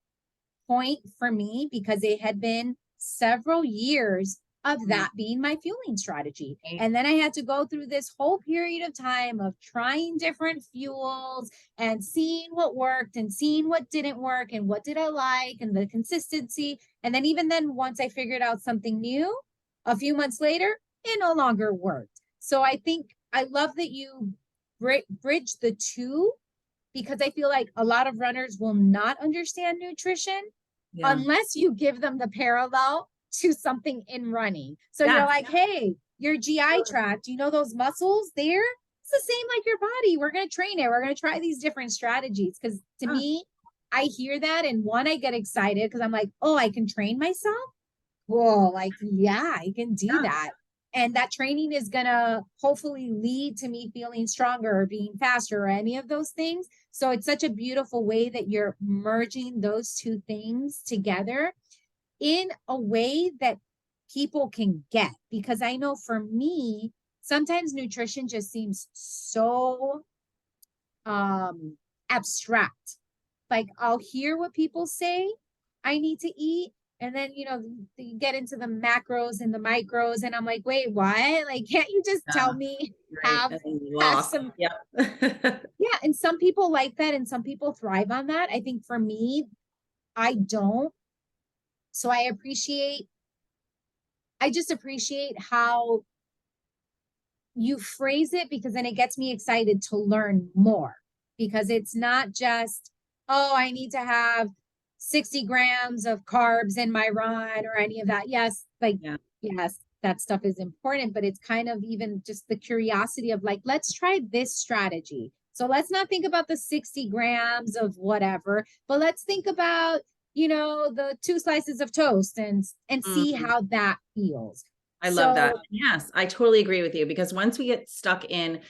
point for me because it had been several years of that being my fueling strategy. And then I had to go through this whole period of time of trying different fuels and seeing what worked and seeing what didn't work and what did I like and the consistency. And then even then, once I figured out something new, a few months later, it no longer worked. So I think I love that you bridge the two because I feel like a lot of runners will not understand nutrition Yeah. unless you give them the parallel to something in running. So you're Yeah. like, hey, your GI tract, you know those muscles there? It's the same like your body. We're going to train it. We're going to try these different strategies. Because to Yeah. me, I hear that and one, I get excited because I'm like, oh, I can train myself. Whoa, like, yeah, I can do Yeah. that. And that training is going to hopefully lead to me feeling stronger or being faster or any of those things. So it's such a beautiful way that you're merging those two things together in a way that people can get. Because I know for me, sometimes nutrition just seems so abstract. Like I'll hear what people say I need to eat. And then, you get into the macros and the micros, and I'm like, wait, what? Like, can't you just tell Yeah. me Right. have And then have lost. some? Yeah. Yeah, and some people like that, and some people thrive on that. I think for me, I don't. So I just appreciate how you phrase it because then it gets me excited to learn more because it's not just, oh, I need to have 60 grams of carbs in my run or any of that. Yes, like, Yeah. yes, that stuff is important, but it's kind of even just the curiosity of like, let's try this strategy. So let's not think about the 60 grams of whatever, but let's think about, the 2 slices of toast and see Mhm. how that feels. I love that. So Yes, I totally agree with you because once we get stuck in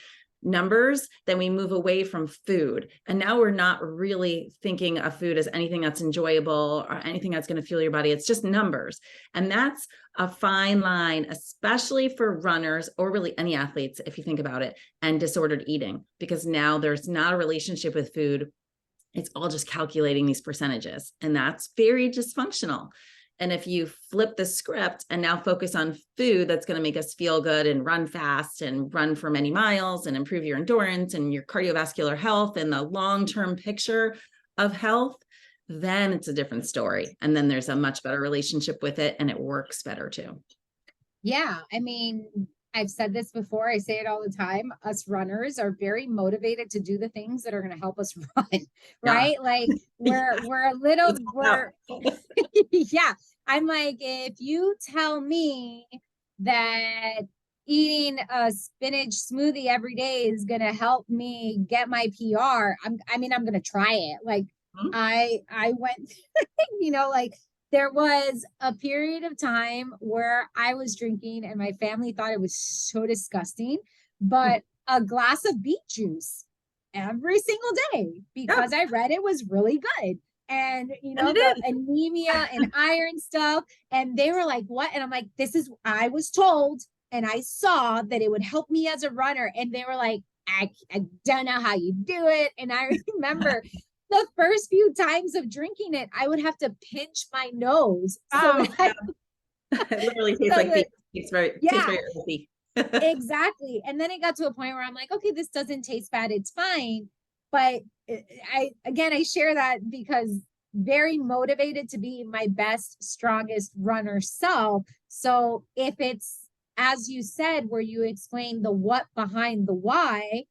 numbers, then we move away from food. And now we're not really thinking of food as anything that's enjoyable or anything that's going to fuel your body. It's just numbers. And that's a fine line, especially for runners or really any athletes, if you think about it, and disordered eating, because now there's not a relationship with food. It's all just calculating these percentages, and that's very dysfunctional. And if you flip the script and now focus on food that's going to make us feel good and run fast and run for many miles and improve your endurance and your cardiovascular health and the long-term picture of health, then it's a different story. And then there's a much better relationship with it, and it works better too. Yeah. I mean, I've said this before. I say it all the time. Us runners are very motivated to do the things that are going to help us run, right? Yeah. Like we're a little, yeah. I'm like, if you tell me that eating a spinach smoothie every day is going to help me get my PR, I'm going to try it. Like I went, like there was a period of time where I was drinking and my family thought it was so disgusting, but a glass of beet juice every single day because I read it was really good. And, the anemia and iron stuff. And they were like, what? And I'm like, I was told and I saw that it would help me as a runner. And they were like, I don't know how you do it. And I remember the first few times of drinking it, I would have to pinch my nose. It literally tastes like beef. It's very earthy. Exactly. And then it got to a point where I'm like, okay, this doesn't taste bad. It's fine. But I share that because very motivated to be my best, strongest runner self. So if it's, as you said, where you explain the what behind the why,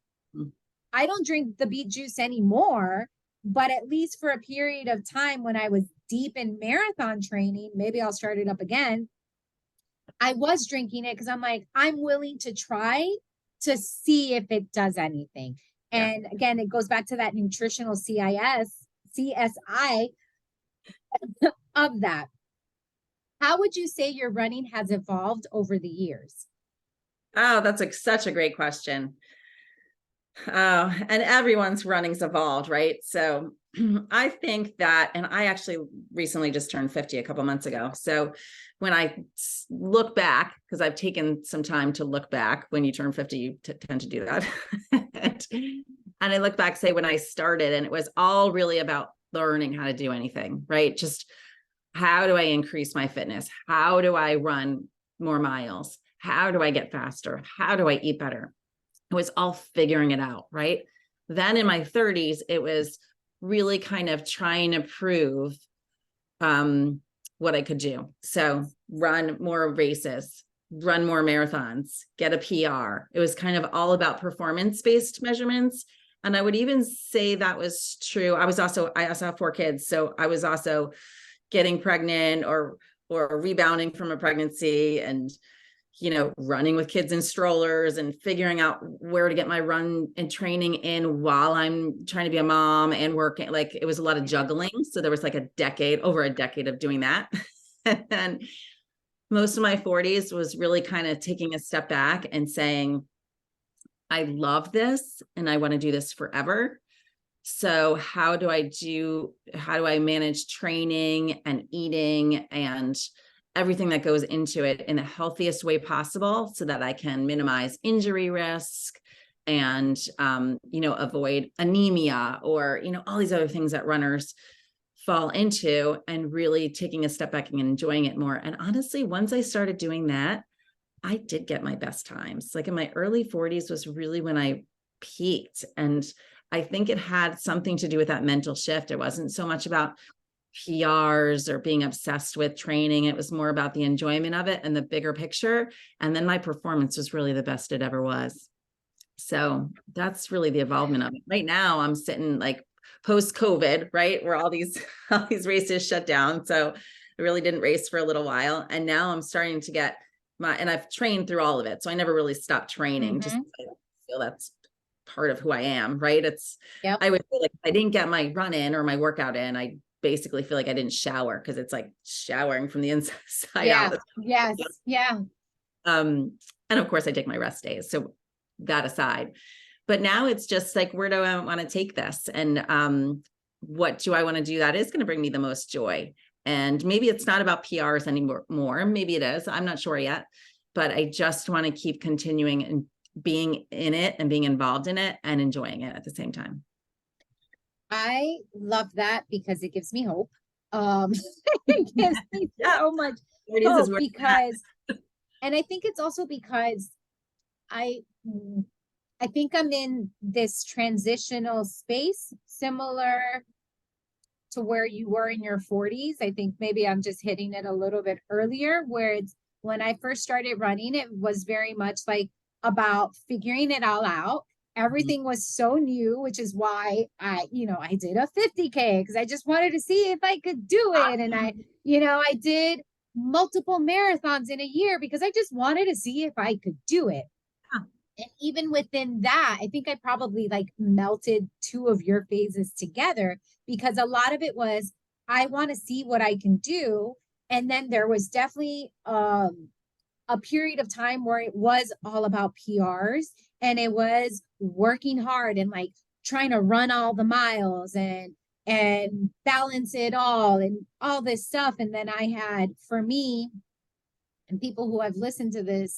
I don't drink the beet juice anymore, but at least for a period of time when I was deep in marathon training, maybe I'll start it up again. I was drinking it because I'm like, I'm willing to try to see if it does anything. And again, it goes back to that nutritional CSI of that. How would you say your running has evolved over the years? Oh, that's such a great question. And everyone's running's evolved, right? So I think that, and I actually recently just turned 50 a couple months ago. So when I look back, because I've taken some time to look back, when you turn 50, you tend to do that. And I look back, say when I started, and it was all really about learning how to do anything, right? Just how do I increase my fitness? How do I run more miles? How do I get faster? How do I eat better? It was all figuring it out, right? Then in my 30s, it was really kind of trying to prove what I could do. So run more races, run more marathons, get a PR. It was kind of all about performance-based measurements. And I would even say that was true. I also have 4 kids. So I was also getting pregnant or rebounding from a pregnancy and, running with kids in strollers and figuring out where to get my run and training in while I'm trying to be a mom and working. Like it was a lot of juggling. So there was like over a decade of doing that. And most of my 40s was really kind of taking a step back and saying, I love this and I want to do this forever. So how do I manage training and eating and everything that goes into it in the healthiest way possible so that I can minimize injury risk and, avoid anemia or, all these other things that runners fall into, and really taking a step back and enjoying it more. And honestly, once I started doing that, I did get my best times. Like in my early 40s was really when I peaked. And I think it had something to do with that mental shift. It wasn't so much about PRs or being obsessed with training. It was more about the enjoyment of it and the bigger picture. And then my performance was really the best it ever was. So that's really the involvement of it. Right now I'm sitting like post-COVID, right? Where all these races shut down. So I really didn't race for a little while. And now I'm starting to get and I've trained through all of it. So I never really stopped training. Just I feel that's part of who I am, right? I would feel like if I didn't get my run in or my workout in, I basically feel like I didn't shower, because it's like showering from the inside out. Yes. Yeah. And of course I take my rest days. So that aside, But now it's just like, where do I want to take this? And what do I want to do that is going to bring me the most joy? And maybe it's not about PRs anymore. Maybe it is. I'm not sure yet. But I just want to keep continuing and being in it and being involved in it and enjoying it at the same time. I love that because it gives me hope. It gives me so much hope because, and I think it's also because I think I'm in this transitional space similar to where you were in your 40s. I think maybe I'm just hitting it a little bit earlier, where it's when I first started running, it was very much like about figuring it all out. Everything was so new, which is why I did a 50K because I just wanted to see if I could do it. And I did multiple marathons in a year because I just wanted to see if I could do it. And even within that, I think I probably like melted two of your phases together because a lot of it was, I want to see what I can do. And then there was definitely a period of time where it was all about PRs and it was working hard and like trying to run all the miles and balance it all and all this stuff. And then I had, for me, and people who have listened to the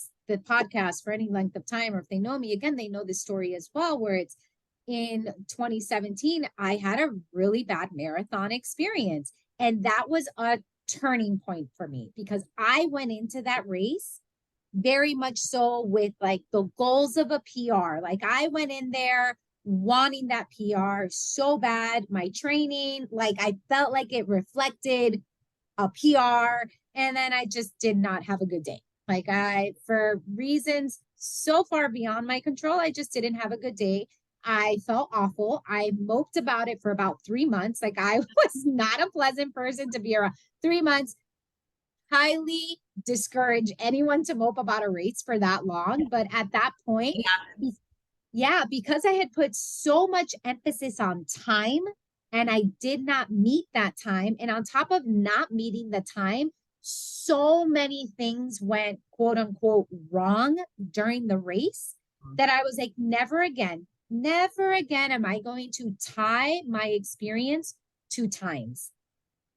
podcast for any length of time, or if they know me, again, they know this story as well, where it's in 2017, I had a really bad marathon experience. And that was a turning point for me because I went into that race very much so with like the goals of a PR. Like I went in there wanting that PR so bad. My training, like I felt like it reflected a PR. And then I just did not have a good day. Like for reasons so far beyond my control, I just didn't have a good day. I felt awful. I moped about it for about 3 months. Like I was not a pleasant person to be around. 3 months, highly discourage anyone to mope about a race for that long. But at that point, because I had put so much emphasis on time and I did not meet that time. And on top of not meeting the time, so many things went quote unquote wrong during the race that I was like, never again am I going to tie my experience to times.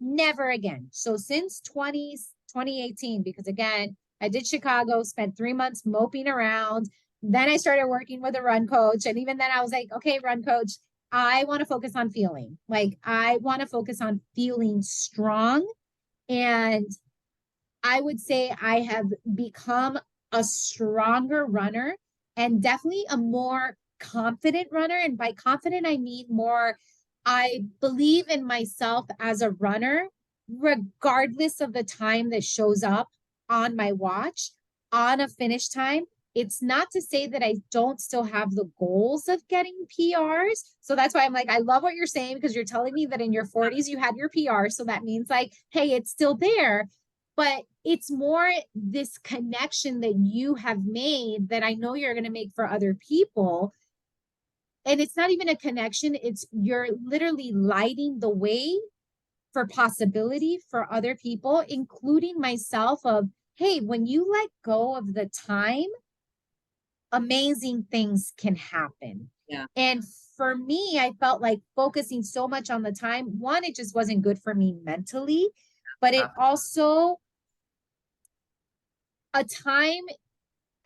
Never again. So since 2018, because again, I did Chicago, spent 3 months moping around. Then I started working with a run coach. And even then I was like, okay, run coach, I want to focus on feeling. Like I want to focus on feeling strong. And I would say I have become a stronger runner and definitely a more confident runner. And by confident, I mean more, I believe in myself as a runner, regardless of the time that shows up on my watch on a finish time. It's not to say that I don't still have the goals of getting PRs. So that's why I'm like, I love what you're saying because you're telling me that in your 40s you had your PR. So that means like, hey, it's still there. But it's more this connection that you have made that I know you're going to make for other people. And it's not even a connection. It's you're literally lighting the way for possibility for other people, including myself of, hey, when you let go of the time, amazing things can happen. Yeah. And for me, I felt like focusing so much on the time, one, it just wasn't good for me mentally, but it also I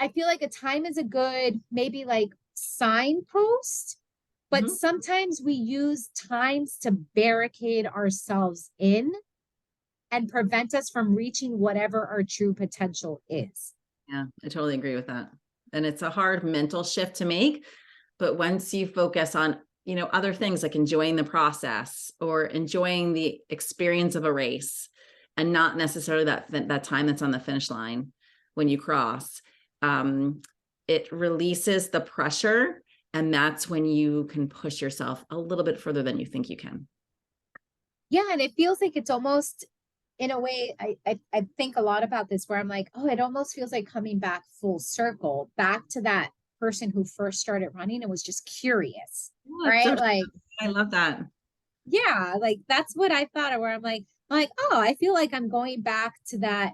feel like a time is a good, maybe like signpost, but sometimes we use times to barricade ourselves in and prevent us from reaching whatever our true potential is. Yeah, I totally agree with that. And it's a hard mental shift to make, but once you focus on, other things like enjoying the process or enjoying the experience of a race and not necessarily that time that's on the finish line when you cross, it releases the pressure. And that's when you can push yourself a little bit further than you think you can. Yeah. And it feels like it's almost, in a way, I think a lot about this where I'm like, oh, it almost feels like coming back full circle, back to that person who first started running and was just curious, right? So like, I love that. Yeah, like that's what I thought of where I'm like, oh, I feel like I'm going back to that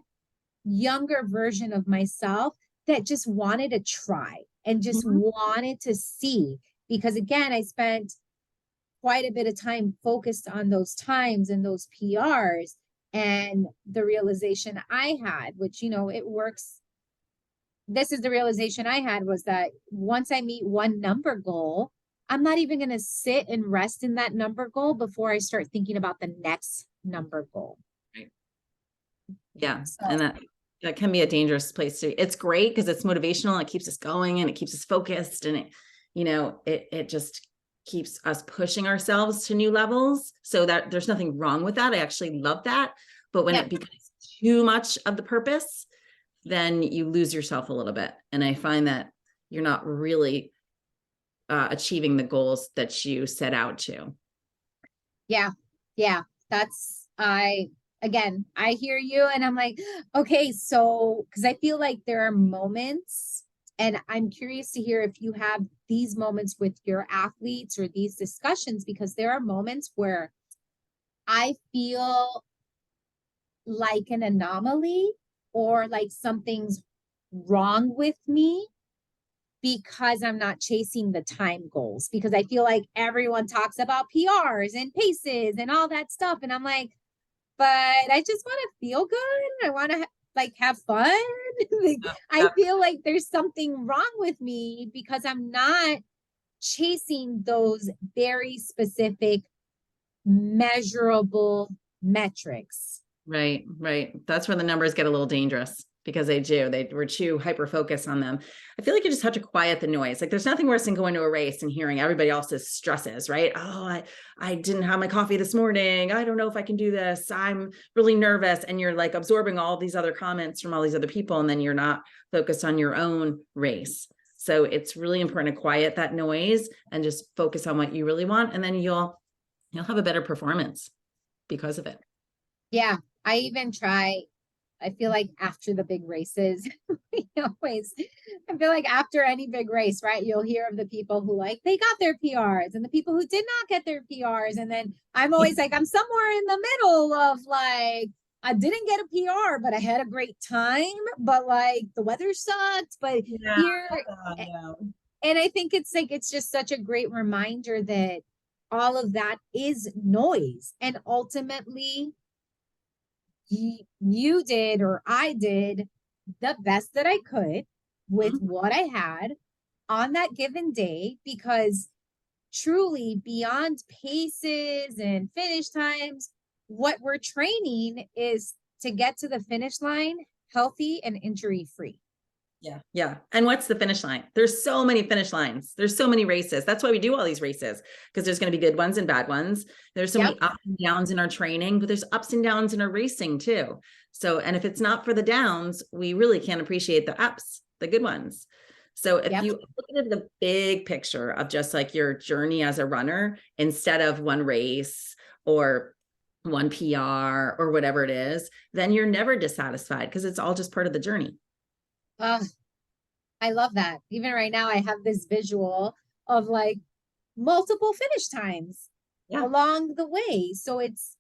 younger version of myself that just wanted to try. and just wanted to see, because again, I spent quite a bit of time focused on those times and those PRs, and the realization I had, which, you know, it works. This is the realization I had, was that once I meet one number goal, I'm not even going to sit and rest in that number goal before I start thinking about the next number goal. Right. Yeah. So, And that can be a dangerous place to, it's great because it's motivational. It keeps us going and it keeps us focused. And it, you know, it just keeps us pushing ourselves to new levels. So that there's nothing wrong with that. I actually love that. But when it becomes too much of the purpose, then you lose yourself a little bit. And I find that you're not really achieving the goals that you set out to. Yeah. Again, I hear you, and I'm like, okay, so, because I feel like there are moments, and I'm curious to hear if you have these moments with your athletes or these discussions, because there are moments where I feel like an anomaly, or like something's wrong with me because I'm not chasing the time goals, because I feel like everyone talks about PRs and paces and all that stuff. And I'm like, but I just want to feel good. I want to like have fun. Like, I feel like there's something wrong with me because I'm not chasing those very specific, measurable metrics. Right. That's where the numbers get a little dangerous, because we're too hyper focused on them. I feel like you just have to quiet the noise. Like there's nothing worse than going to a race and hearing everybody else's stresses, right? Oh, I didn't have my coffee this morning. I don't know if I can do this. I'm really nervous. And you're like absorbing all these other comments from all these other people. And then you're not focused on your own race. So it's really important to quiet that noise and just focus on what you really want. And then you'll have a better performance because of it. Yeah. I even try, I feel like after the big races, I feel like after any big race, right, you'll hear of the people who like, they got their PRs, and the people who did not get their PRs. And then I'm always like, I'm somewhere in the middle of like, I didn't get a PR, but I had a great time, but like the weather sucked, but here, and I think it's like, it's just such a great reminder that all of that is noise. And ultimately, you did, or I did, the best that I could with what I had on that given day, because truly beyond paces and finish times, what we're training is to get to the finish line healthy and injury free. Yeah. And what's the finish line? There's so many finish lines. There's so many races. That's why we do all these races, because there's going to be good ones and bad ones. There's so many ups and downs in our training, but there's ups and downs in our racing too. So, and if it's not for the downs, we really can't appreciate the ups, the good ones. So if you look at the big picture of just like your journey as a runner, instead of one race or one PR or whatever it is, then you're never dissatisfied, because it's all just part of the journey. I love that. Even right now, I have this visual of like multiple finish times along the way. So it's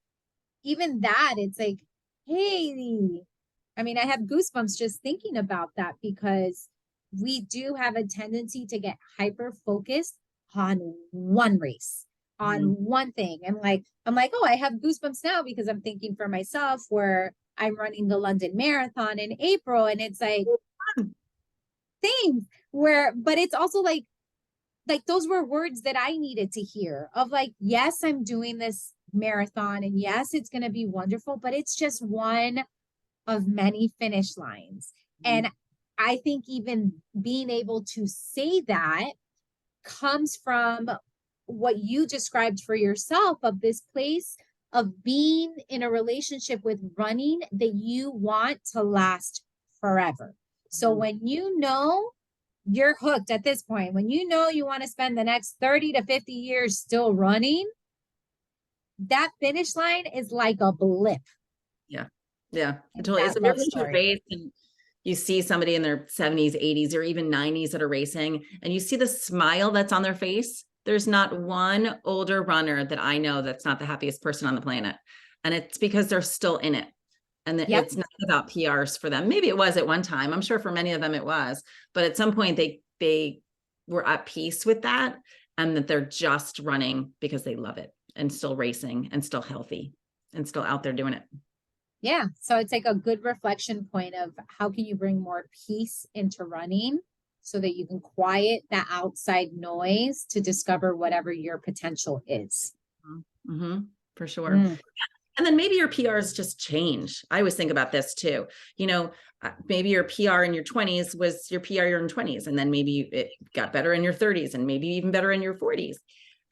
even that, it's like, hey, I mean, I have goosebumps just thinking about that, because we do have a tendency to get hyper focused on one race, on one thing. And like, I'm like, oh, I have goosebumps now because I'm thinking for myself, where I'm running the London Marathon in April, and it's like, things but it's also like those were words that I needed to hear, of like, yes, I'm doing this marathon, and yes, it's going to be wonderful, but it's just one of many finish lines. And I think even being able to say that comes from what you described for yourself, of this place of being in a relationship with running that you want to last forever. So when you know you're hooked at this point, when you know you want to spend the next 30 to 50 years still running, that finish line is like a blip. Yeah. Totally. It's a movement to race, and you see somebody in their 70s, 80s, or even 90s that are racing, and you see the smile that's on their face. There's not one older runner that I know that's not the happiest person on the planet. And it's because they're still in it. And it's not about PRs for them. Maybe it was at one time. I'm sure for many of them it was, but at some point they were at peace with that, and that they're just running because they love it and still racing and still healthy and still out there doing it. Yeah. So it's like a good reflection point of how can you bring more peace into running so that you can quiet that outside noise to discover whatever your potential is. Mm-hmm, for sure. Mm. And then maybe your PRs just change. I always think about this too. Maybe your PR in your 20s was your PR in your 20s, and then maybe it got better in your 30s, and maybe even better in your 40s.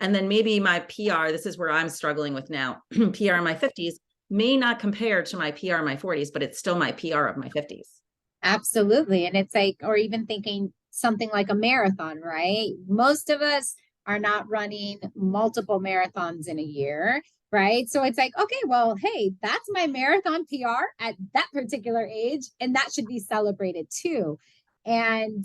And then maybe my PR, this is where I'm struggling with now, PR in my 50s may not compare to my PR in my 40s, but it's still my PR of my 50s. Absolutely. And it's like, or even thinking something like a marathon, right? Most of us are not running multiple marathons in a year, right? So it's like, okay, well, hey, that's my marathon PR at that particular age, and that should be celebrated too. And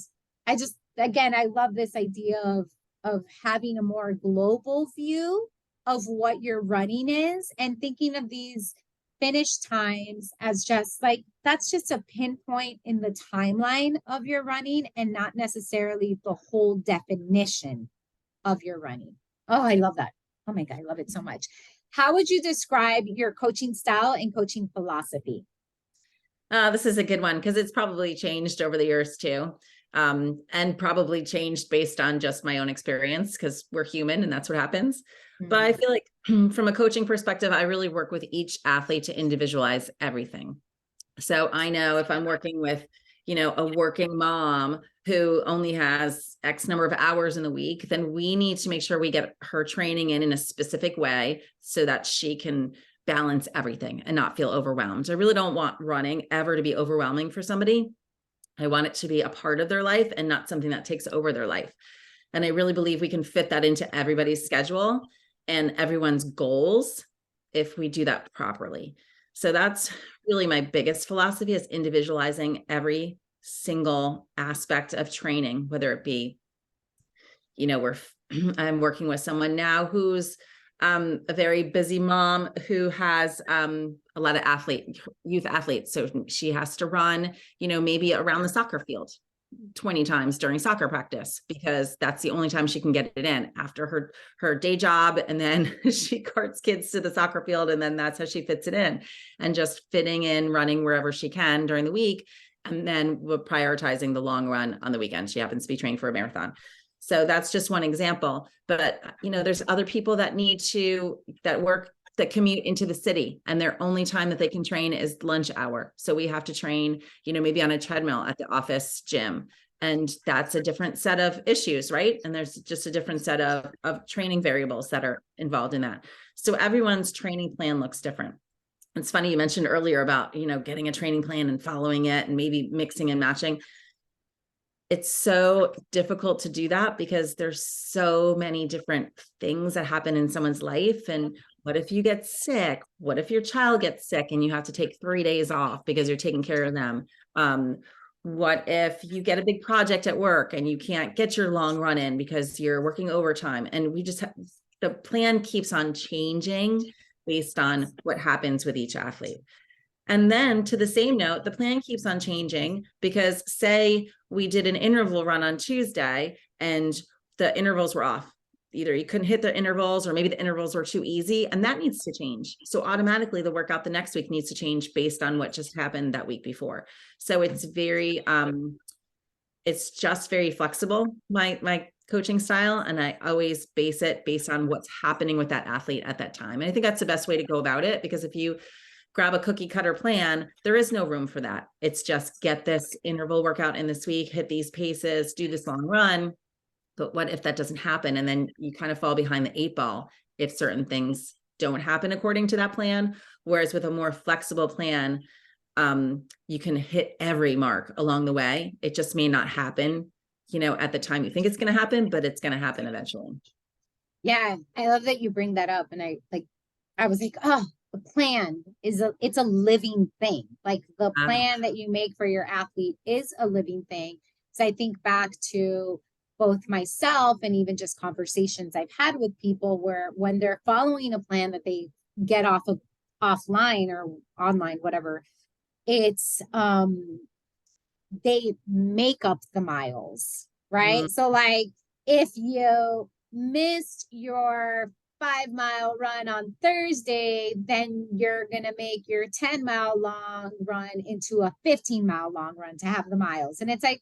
again, I love this idea of having a more global view of what your running is and thinking of these finish times as just like that's just a pinpoint in the timeline of your running and not necessarily the whole definition of your running. Oh, I love that. Oh my God, I love it so much. How would you describe your coaching style and coaching philosophy? This is a good one because it's probably changed over the years too. And probably changed based on just my own experience because we're human and that's what happens. But I feel like from a coaching perspective, I really work with each athlete to individualize everything. So I know if I'm working with, a working mom who only has X number of hours in the week, then we need to make sure we get her training in a specific way so that she can balance everything and not feel overwhelmed. I really don't want running ever to be overwhelming for somebody. I want it to be a part of their life and not something that takes over their life. And I really believe we can fit that into everybody's schedule and everyone's goals if we do that properly. So that's really my biggest philosophy, is individualizing every single aspect of training, whether it be, I'm working with someone now who's a very busy mom who has a lot of youth athletes. So she has to run, maybe around the soccer field 20 times during soccer practice because that's the only time she can get it in after her day job. And then she carts kids to the soccer field, and then that's how she fits it in, and just fitting in running wherever she can during the week. And then we're prioritizing the long run on the weekend. She happens to be training for a marathon. So that's just one example. But, there's other people that that commute into the city, and their only time that they can train is lunch hour. So we have to train, maybe on a treadmill at the office gym. And that's a different set of issues, right? And there's just a different set of training variables that are involved in that. So everyone's training plan looks different. It's funny, you mentioned earlier about, getting a training plan and following it and maybe mixing and matching. It's so difficult to do that because there's so many different things that happen in someone's life. And what if you get sick? What if your child gets sick and you have to take 3 days off because you're taking care of them? What if you get a big project at work and you can't get your long run in because you're working overtime? And the plan keeps on changing based on what happens with each athlete. And then to the same note, the plan keeps on changing because say we did an interval run on Tuesday and the intervals were off. Either you couldn't hit the intervals or maybe the intervals were too easy, and that needs to change. So automatically the workout the next week needs to change based on what just happened that week before. So it's it's just very flexible, my coaching style. And I always base it based on what's happening with that athlete at that time. And I think that's the best way to go about it, because if you grab a cookie cutter plan, there is no room for that. It's just get this interval workout in this week, hit these paces, do this long run. But what if that doesn't happen? And then you kind of fall behind the 8 ball if certain things don't happen according to that plan. Whereas with a more flexible plan, you can hit every mark along the way. It just may not happen, at the time you think it's going to happen, but it's going to happen eventually. Yeah, I love that you bring that up. And I was like, oh, the plan it's a living thing. Like the plan that you make for your athlete is a living thing. So I think back to both myself and even just conversations I've had with people where when they're following a plan that they get offline or online, whatever, it's they make up the miles right? Mm. So like if you missed your 5 mile run on Thursday, then you're going to make your 10 mile long run into a 15 mile long run to have the miles. And it's like,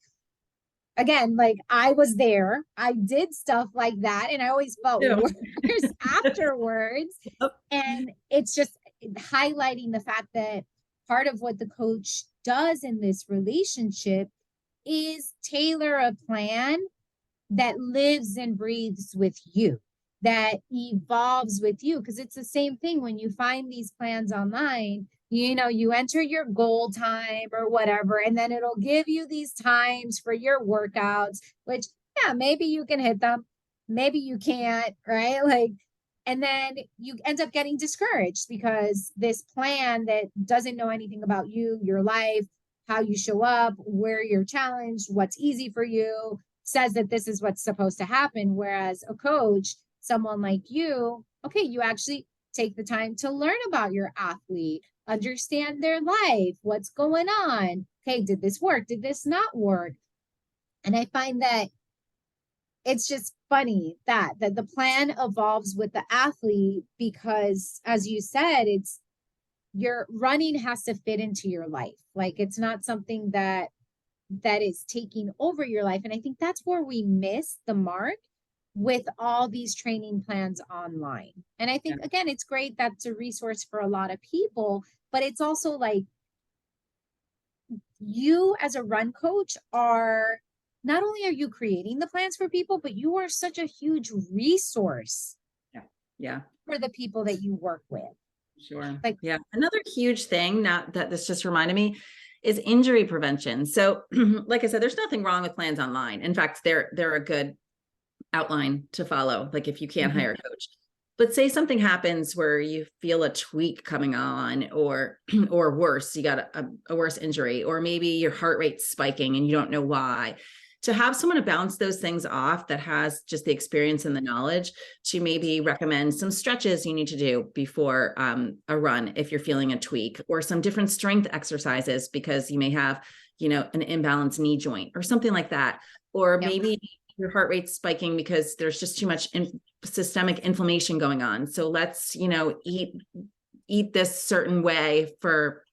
again, like I was there, I did stuff like that, and I always felt Yeah. worse afterwards. Yep. And it's just highlighting the fact that part of what the coach does in this relationship is tailor a plan that lives and breathes with you, that evolves with you. Because it's the same thing when you find these plans online, you enter your goal time or whatever, and then it'll give you these times for your workouts, which, yeah, maybe you can hit them, maybe you can't, right? Like, and then you end up getting discouraged because this plan that doesn't know anything about you, your life, how you show up, where you're challenged, what's easy for you, says that this is what's supposed to happen. Whereas a coach, someone like you, okay, you actually take the time to learn about your athlete, understand their life, what's going on. Okay, did this work? Did this not work? And I find that it's just funny that the plan evolves with the athlete because, as you said, it's your running has to fit into your life. Like it's not something that is taking over your life. And I think that's where we miss the mark with all these training plans online. And I think, again, it's great that's a resource for a lot of people, but it's also like you as a run coach are not only are you creating the plans for people, but you are such a huge resource Yeah. for the people that you work with. Sure. Like, yeah. Another huge thing, now that this just reminded me, is injury prevention. So, like I said, there's nothing wrong with plans online. In fact, they're a good outline to follow. Like if you can't hire a coach, but say something happens where you feel a tweak coming on, or worse, you got a worse injury, or maybe your heart rate's spiking and you don't know why. To have someone to bounce those things off that has just the experience and the knowledge to maybe recommend some stretches you need to do before a run if you're feeling a tweak, or some different strength exercises because you may have, an imbalanced knee joint or something like that. Or maybe your heart rate's spiking because there's just too much systemic inflammation going on. So let's, eat this certain way for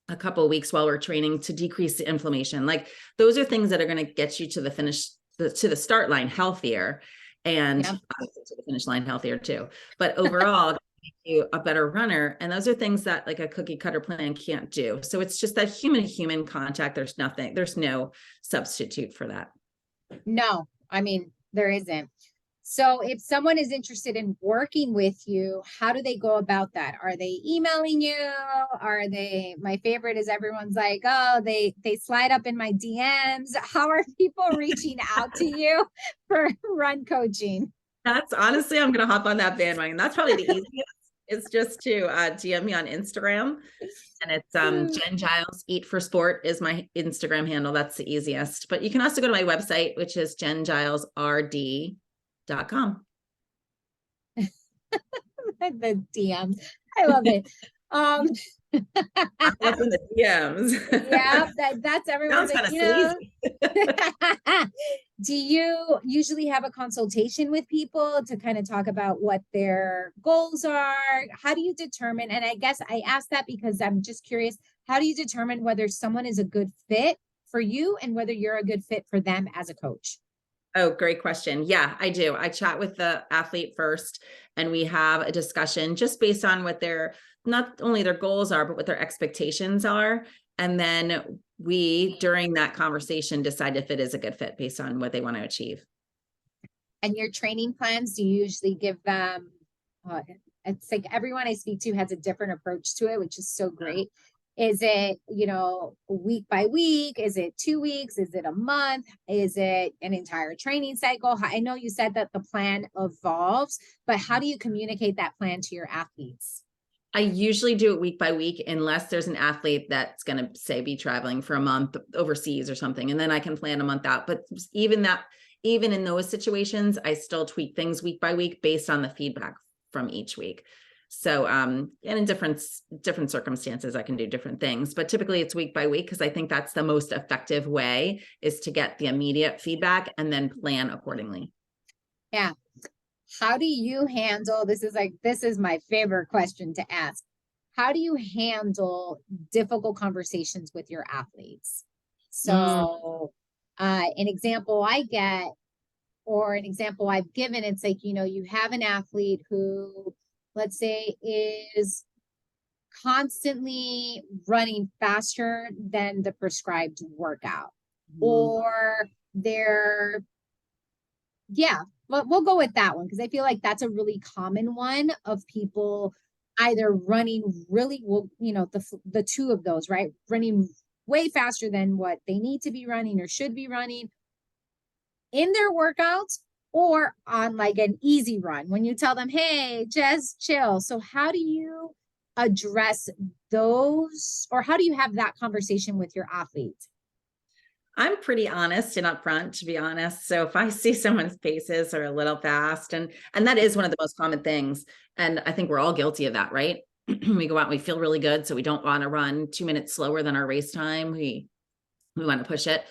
a couple of weeks while we're training to decrease the inflammation. Like those are things that are going to get you to the finish, to the start line healthier, and obviously to the finish line healthier too. But overall, make you a better runner. And those are things that like a cookie cutter plan can't do. So it's just that human to human contact. There's no substitute for that. No, I mean, there isn't. So if someone is interested in working with you, how do they go about that? Are they emailing you? Are they, my favorite is everyone's like, oh, they slide up in my DMs. How are people reaching out to you for run coaching? That's honestly, I'm going to hop on that bandwagon. That's probably the easiest. It's just to DM me on Instagram, and it's Jen Giles Eat for Sport is my Instagram handle. That's the easiest. But you can also go to my website, which is jengilesrd.com. The DMs. I love it. Up in the DMs. Yeah, that's everyone's Sounds like, sleazy. Do you usually have a consultation with people to kind of talk about what their goals are? How do you determine? And I guess I ask that because I'm just curious, how do you determine whether someone is a good fit for you and whether you're a good fit for them as a coach? Oh, great question. Yeah, I do. I chat with the athlete first, and we have a discussion just based on what their, not only their goals are, but what their expectations are. And then we, during that conversation, decide if it is a good fit based on what they want to achieve. And your training plans, do you usually give them, it's like everyone I speak to has a different approach to it, which is so great. Is it, week by week? Is it 2 weeks? Is it a month? Is it an entire training cycle? I know you said that the plan evolves, but how do you communicate that plan to your athletes? I usually do it week by week, unless there's an athlete that's going to say be traveling for a month overseas or something. And then I can plan a month out. But even in those situations, I still tweak things week by week based on the feedback from each week. So, and in different circumstances, I can do different things, but typically it's week by week, because I think that's the most effective way, is to get the immediate feedback and then plan accordingly. Yeah. How do you handle, this is my favorite question to ask. How do you handle difficult conversations with your athletes? So, an example I get, or an example I've given, it's like, you have an athlete who, let's say, is constantly running faster than the prescribed workout, or they're, we'll go with that one, because I feel like that's a really common one of people either running really well, the two of those, right? Running way faster than what they need to be running or should be running in their workouts, or on like an easy run when you tell them, hey, just chill. So how do you address those, or how do you have that conversation with your athletes? I'm pretty honest and upfront, to be honest. So if I see someone's paces are a little fast, and that is one of the most common things, and I think we're all guilty of that, right? We go out and we feel really good, so we don't want to run 2 minutes slower than our race time. We want to push it.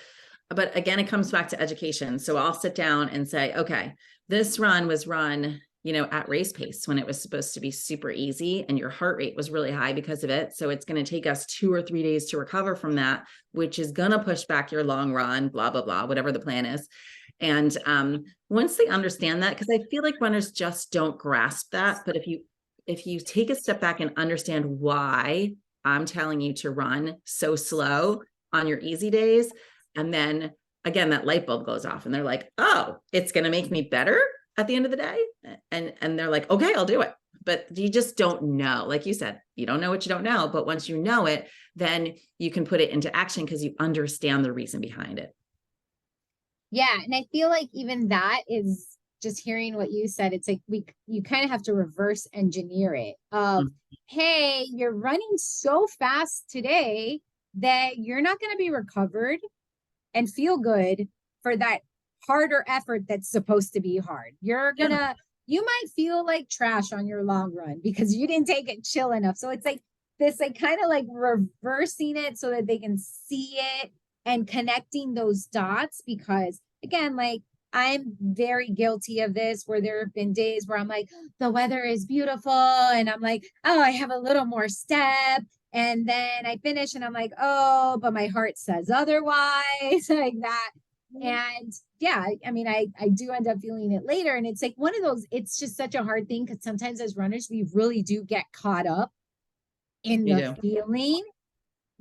But again, it comes back to education. So I'll sit down and say, okay, this run was run, at race pace when it was supposed to be super easy, and your heart rate was really high because of it. So it's going to take us 2 or 3 days to recover from that, which is going to push back your long run, blah, blah, blah, whatever the plan is. And once they understand that, because I feel like runners just don't grasp that. But if you take a step back and understand why I'm telling you to run so slow on your easy days, and then again, that light bulb goes off and they're like, oh, it's going to make me better at the end of the day. And they're like, okay, I'll do it. But you just don't know. Like you said, you don't know what you don't know. But once you know it, then you can put it into action because you understand the reason behind it. Yeah. And I feel like even that is, just hearing what you said, it's like you kind of have to reverse engineer it of, hey, you're running so fast today that you're not going to be recovered and feel good for that harder effort that's supposed to be hard. You might feel like trash on your long run because you didn't take it chill enough. So it's like this, like kind of like reversing it so that they can see it and connecting those dots. Because again, like, I'm very guilty of this, where there have been days where I'm like, the weather is beautiful, and I'm like, oh, I have a little more step. And then I finish and I'm like, oh, but my heart says otherwise, like that. And yeah, I mean, I do end up feeling it later. And it's like one of those, it's just such a hard thing, because sometimes as runners, we really do get caught up in the feeling.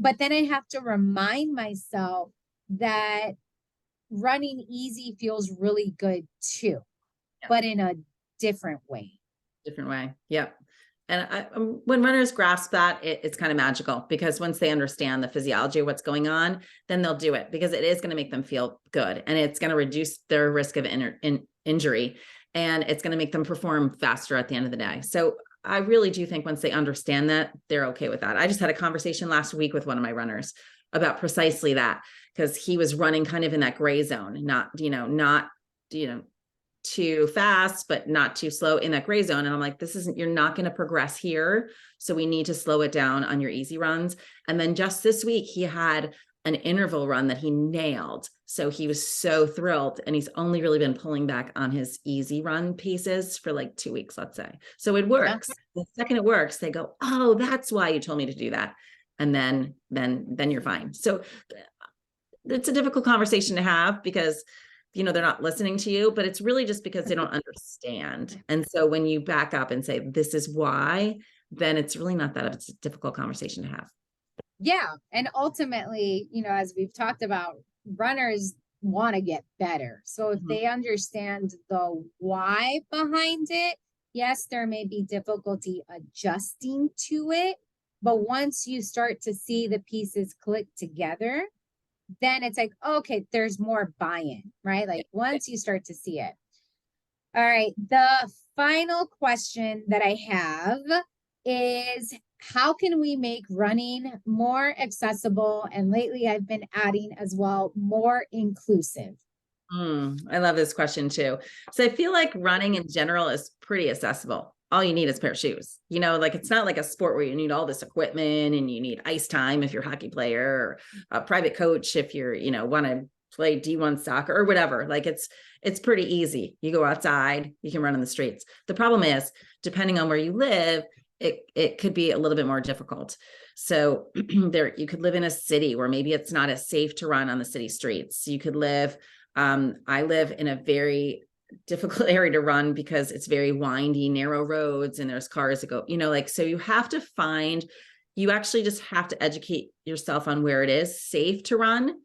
But then I have to remind myself that running easy feels really good too, but in a different way. Yeah. And when runners grasp that, it's kind of magical, because once they understand the physiology of what's going on, then they'll do it, because it is going to make them feel good, and it's going to reduce their risk of injury, and it's going to make them perform faster at the end of the day. So I really do think once they understand that, they're okay with that. I just had a conversation last week with one of my runners about precisely that, because he was running kind of in that gray zone, not too fast, but not too slow, in that gray zone. And I'm like, you're not going to progress here. So we need to slow it down on your easy runs. And then just this week, he had an interval run that he nailed. So he was so thrilled, and he's only really been pulling back on his easy run paces for like 2 weeks, let's say. So it works. Yeah. The second it works, they go, oh, that's why you told me to do that. And then you're fine. So it's a difficult conversation to have, because they're not listening to you, but it's really just because they don't understand. And so when you back up and say, this is why, then it's really not that it's a difficult conversation to have. Yeah. And ultimately, as we've talked about, runners want to get better. So if they understand the why behind it, yes, there may be difficulty adjusting to it, but once you start to see the pieces click together, then it's like, okay, there's more buy-in, right? Like once you start to see it. All right. The final question that I have is, how can we make running more accessible? And lately I've been adding as well, more inclusive. I love this question too. So I feel like running in general is pretty accessible. all you need is a pair of shoes. Like it's not like a sport where you need all this equipment and you need ice time if you're a hockey player, or a private coach if you're, want to play D1 soccer or whatever. Like it's pretty easy. You go outside, you can run in the streets. The problem is, depending on where you live, it could be a little bit more difficult. So you could live in a city where maybe it's not as safe to run on the city streets. You could live, I live in a very difficult area to run because it's very windy, narrow roads, and there's cars that go, so you actually just have to educate yourself on where it is safe to run.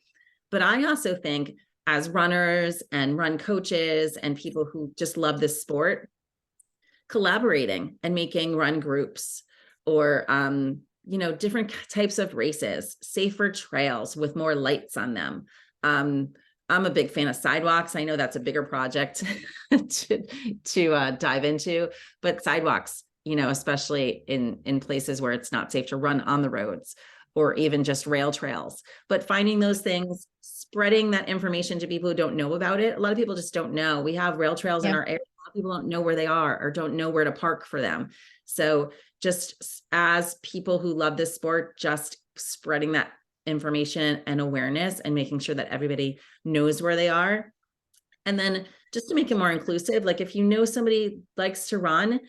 But I also think, as runners and run coaches and people who just love this sport, collaborating and making run groups, or different types of races, safer trails with more lights on them. I'm a big fan of sidewalks. I know that's a bigger project to dive into, but sidewalks, especially in places where it's not safe to run on the roads, or even just rail trails. But finding those things, spreading that information to people who don't know about it. A lot of people just don't know. We have rail trails in our area. A lot of people don't know where they are or don't know where to park for them. So just as people who love this sport, just spreading that information and awareness and making sure that everybody knows where they are. And then just to make it more inclusive, like if you know somebody likes to run,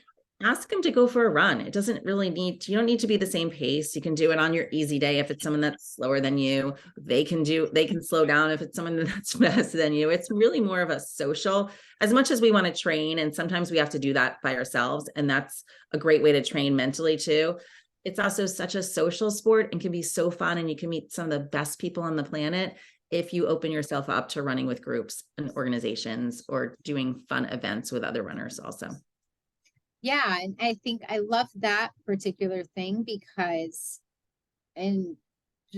ask them to go for a run. It doesn't really you don't need to be the same pace. You can do it on your easy day. If it's someone that's slower than you, they can slow down if it's someone that's faster than you. It's really more of a social, as much as we want to train. And sometimes we have to do that by ourselves. And that's a great way to train mentally too. It's also such a social sport and can be so fun. And you can meet some of the best people on the planet if you open yourself up to running with groups and organizations, or doing fun events with other runners also. Yeah. And I think I love that particular thing because, and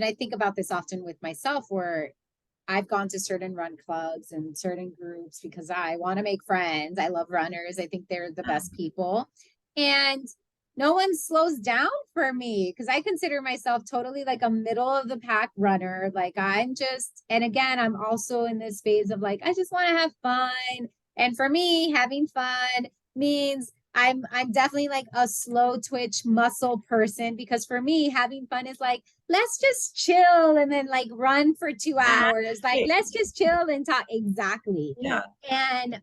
I think about this often with myself, where I've gone to certain run clubs and certain groups because I want to make friends. I love runners. I think they're the best people. And no one slows down for me because I consider myself totally like a middle of the pack runner. Like and again, I'm also in this phase of like, I just want to have fun. And for me, having fun means I'm definitely like a slow twitch muscle person, because for me, having fun is like, let's just chill and then like run for 2 hours. Like, let's just chill and talk. Exactly. Yeah. And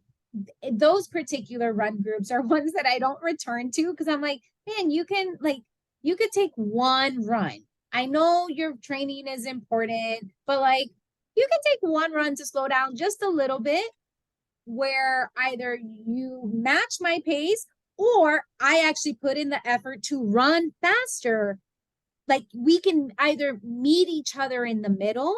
those particular run groups are ones that I don't return to because I'm like, man, you could take one run. I know your training is important, but like you can take one run to slow down just a little bit, where either you match my pace or I actually put in the effort to run faster. Like we can either meet each other in the middle.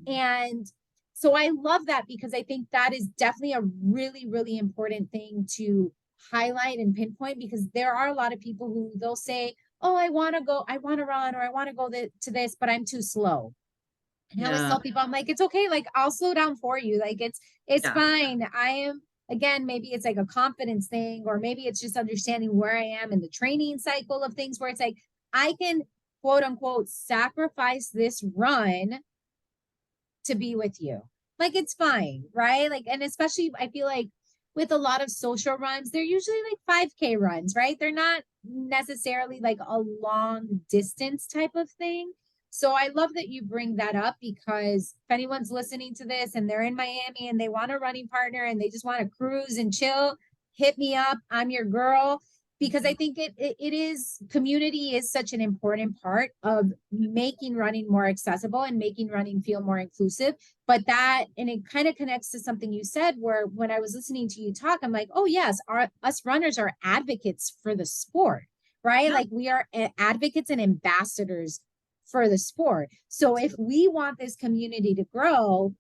And so I love that, because I think that is definitely a really, really important thing to highlight and pinpoint, because there are a lot of people who they'll say, oh, I want to run, or I want to go to this, but I'm too slow. And I always tell people, I'm like, it's okay. Like I'll slow down for you. Like it's fine. I am, again, maybe it's like a confidence thing, or maybe it's just understanding where I am in the training cycle of things, where it's like, I can quote unquote sacrifice this run to be with you. Like it's fine, right? Like, and especially I feel like with a lot of social runs, they're usually like 5K runs, right? They're not necessarily like a long distance type of thing. So I love that you bring that up, because if anyone's listening to this and they're in Miami and they want a running partner and they just want to cruise and chill, hit me up. I'm your girl. Because I think it is, community is such an important part of making running more accessible and making running feel more inclusive. But and it kind of connects to something you said, where when I was listening to you talk, I'm like, oh yes, us runners are advocates for the sport, right? Like we are advocates and ambassadors for the sport. So if we want this community to grow,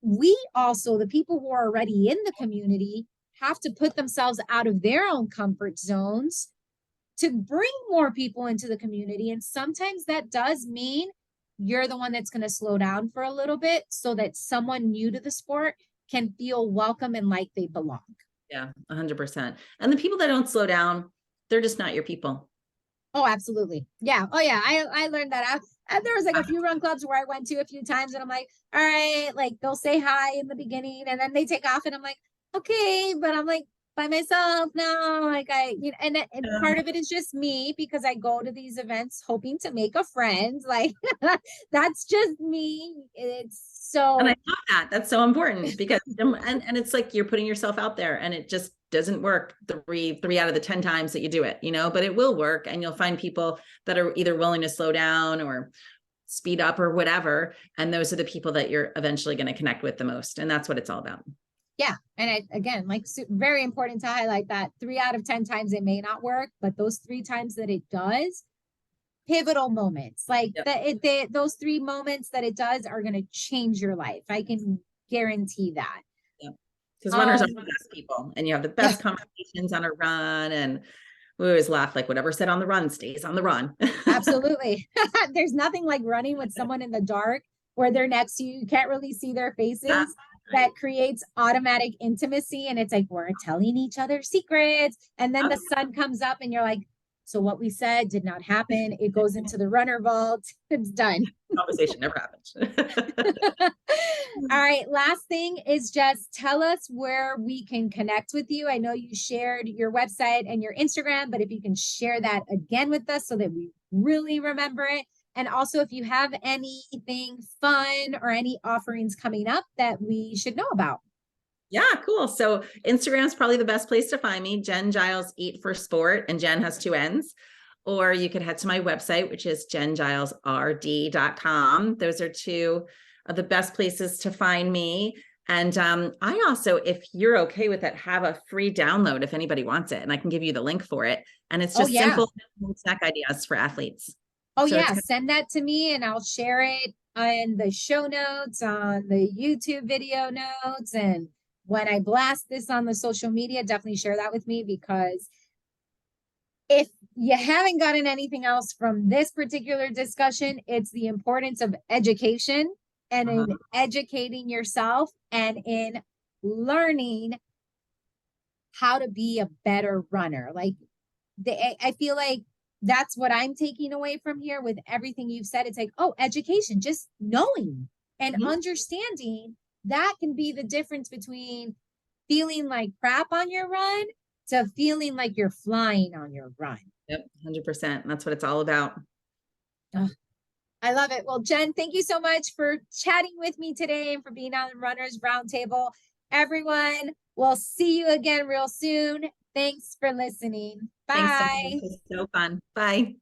we also, the people who are already in the community, have to put themselves out of their own comfort zones to bring more people into the community. And sometimes that does mean you're the one that's going to slow down for a little bit, so that someone new to the sport can feel welcome and like they belong. Yeah, 100%. And the people that don't slow down, they're just not your people. Oh, absolutely. Yeah. Oh yeah. I learned that out. And there was like a few run clubs where I went to a few times, and I'm like, all right, like they'll say hi in the beginning and then they take off, and I'm like, okay, but I'm like, by myself now. Like and Yeah. part of it is just me because I go to these events hoping to make a friend. Like that's just me. It's And I so love that. That's so important because and it's like you're putting yourself out there and it just doesn't work three out of the 10 times that you do it, but it will work and you'll find people that are either willing to slow down or speed up or whatever. And those are the people that you're eventually going to connect with the most. And that's what it's all about. yeah. And again, like very important to highlight that 3 out of 10 times it may not work, but those 3 times that it does, pivotal moments. Like Yep. those 3 moments that it does are going to change your life. I can guarantee that. Yep. Because runners are the Um, best people and you have the yeah, best conversations on a run. And we always laugh like whatever said on the run stays on the run. absolutely. There's nothing like running with someone in the dark where they're next to you. You can't really see their faces. That creates automatic intimacy. And it's like, we're telling each other secrets. And then the sun comes up and you're like, so what we said did not happen. It goes into the runner vault. It's done. Conversation never happens. All right. Last thing is just tell us where we can connect with you. I know you shared your website and your Instagram, but if you can share that again with us so that we really remember it. And also, if you have anything fun or any offerings coming up that we should know about. Yeah, cool. So Instagram is probably the best place to find me. Jen Giles Eat for Sport, and Jen has 2 N's. Or you could head to my website, which is jengilesrd.com. Those are 2 of the best places to find me. And I also, if you're okay with it, have a free download if anybody wants it. And I can give you the link for it. And it's just Yeah. simple snack ideas for athletes. Oh, So yeah. Send that to me and I'll share it in the show notes, on the YouTube video notes. And when I blast this on the social media, definitely share that with me because if you haven't gotten anything else from this particular discussion, it's the importance of education and in educating yourself and in learning how to be a better runner. Like I feel like that's what I'm taking away from here with everything you've said. It's like, oh, education, just knowing and understanding that can be the difference between feeling like crap on your run to feeling like you're flying on your run. Yep, 100%. That's what it's all about. Oh, I love it. Well, Jen, thank you so much for chatting with me today and for being on the Runners Roundtable. Everyone, we'll see you again real soon. Thanks for listening. Thanks so Bye. much. It was so fun. Bye.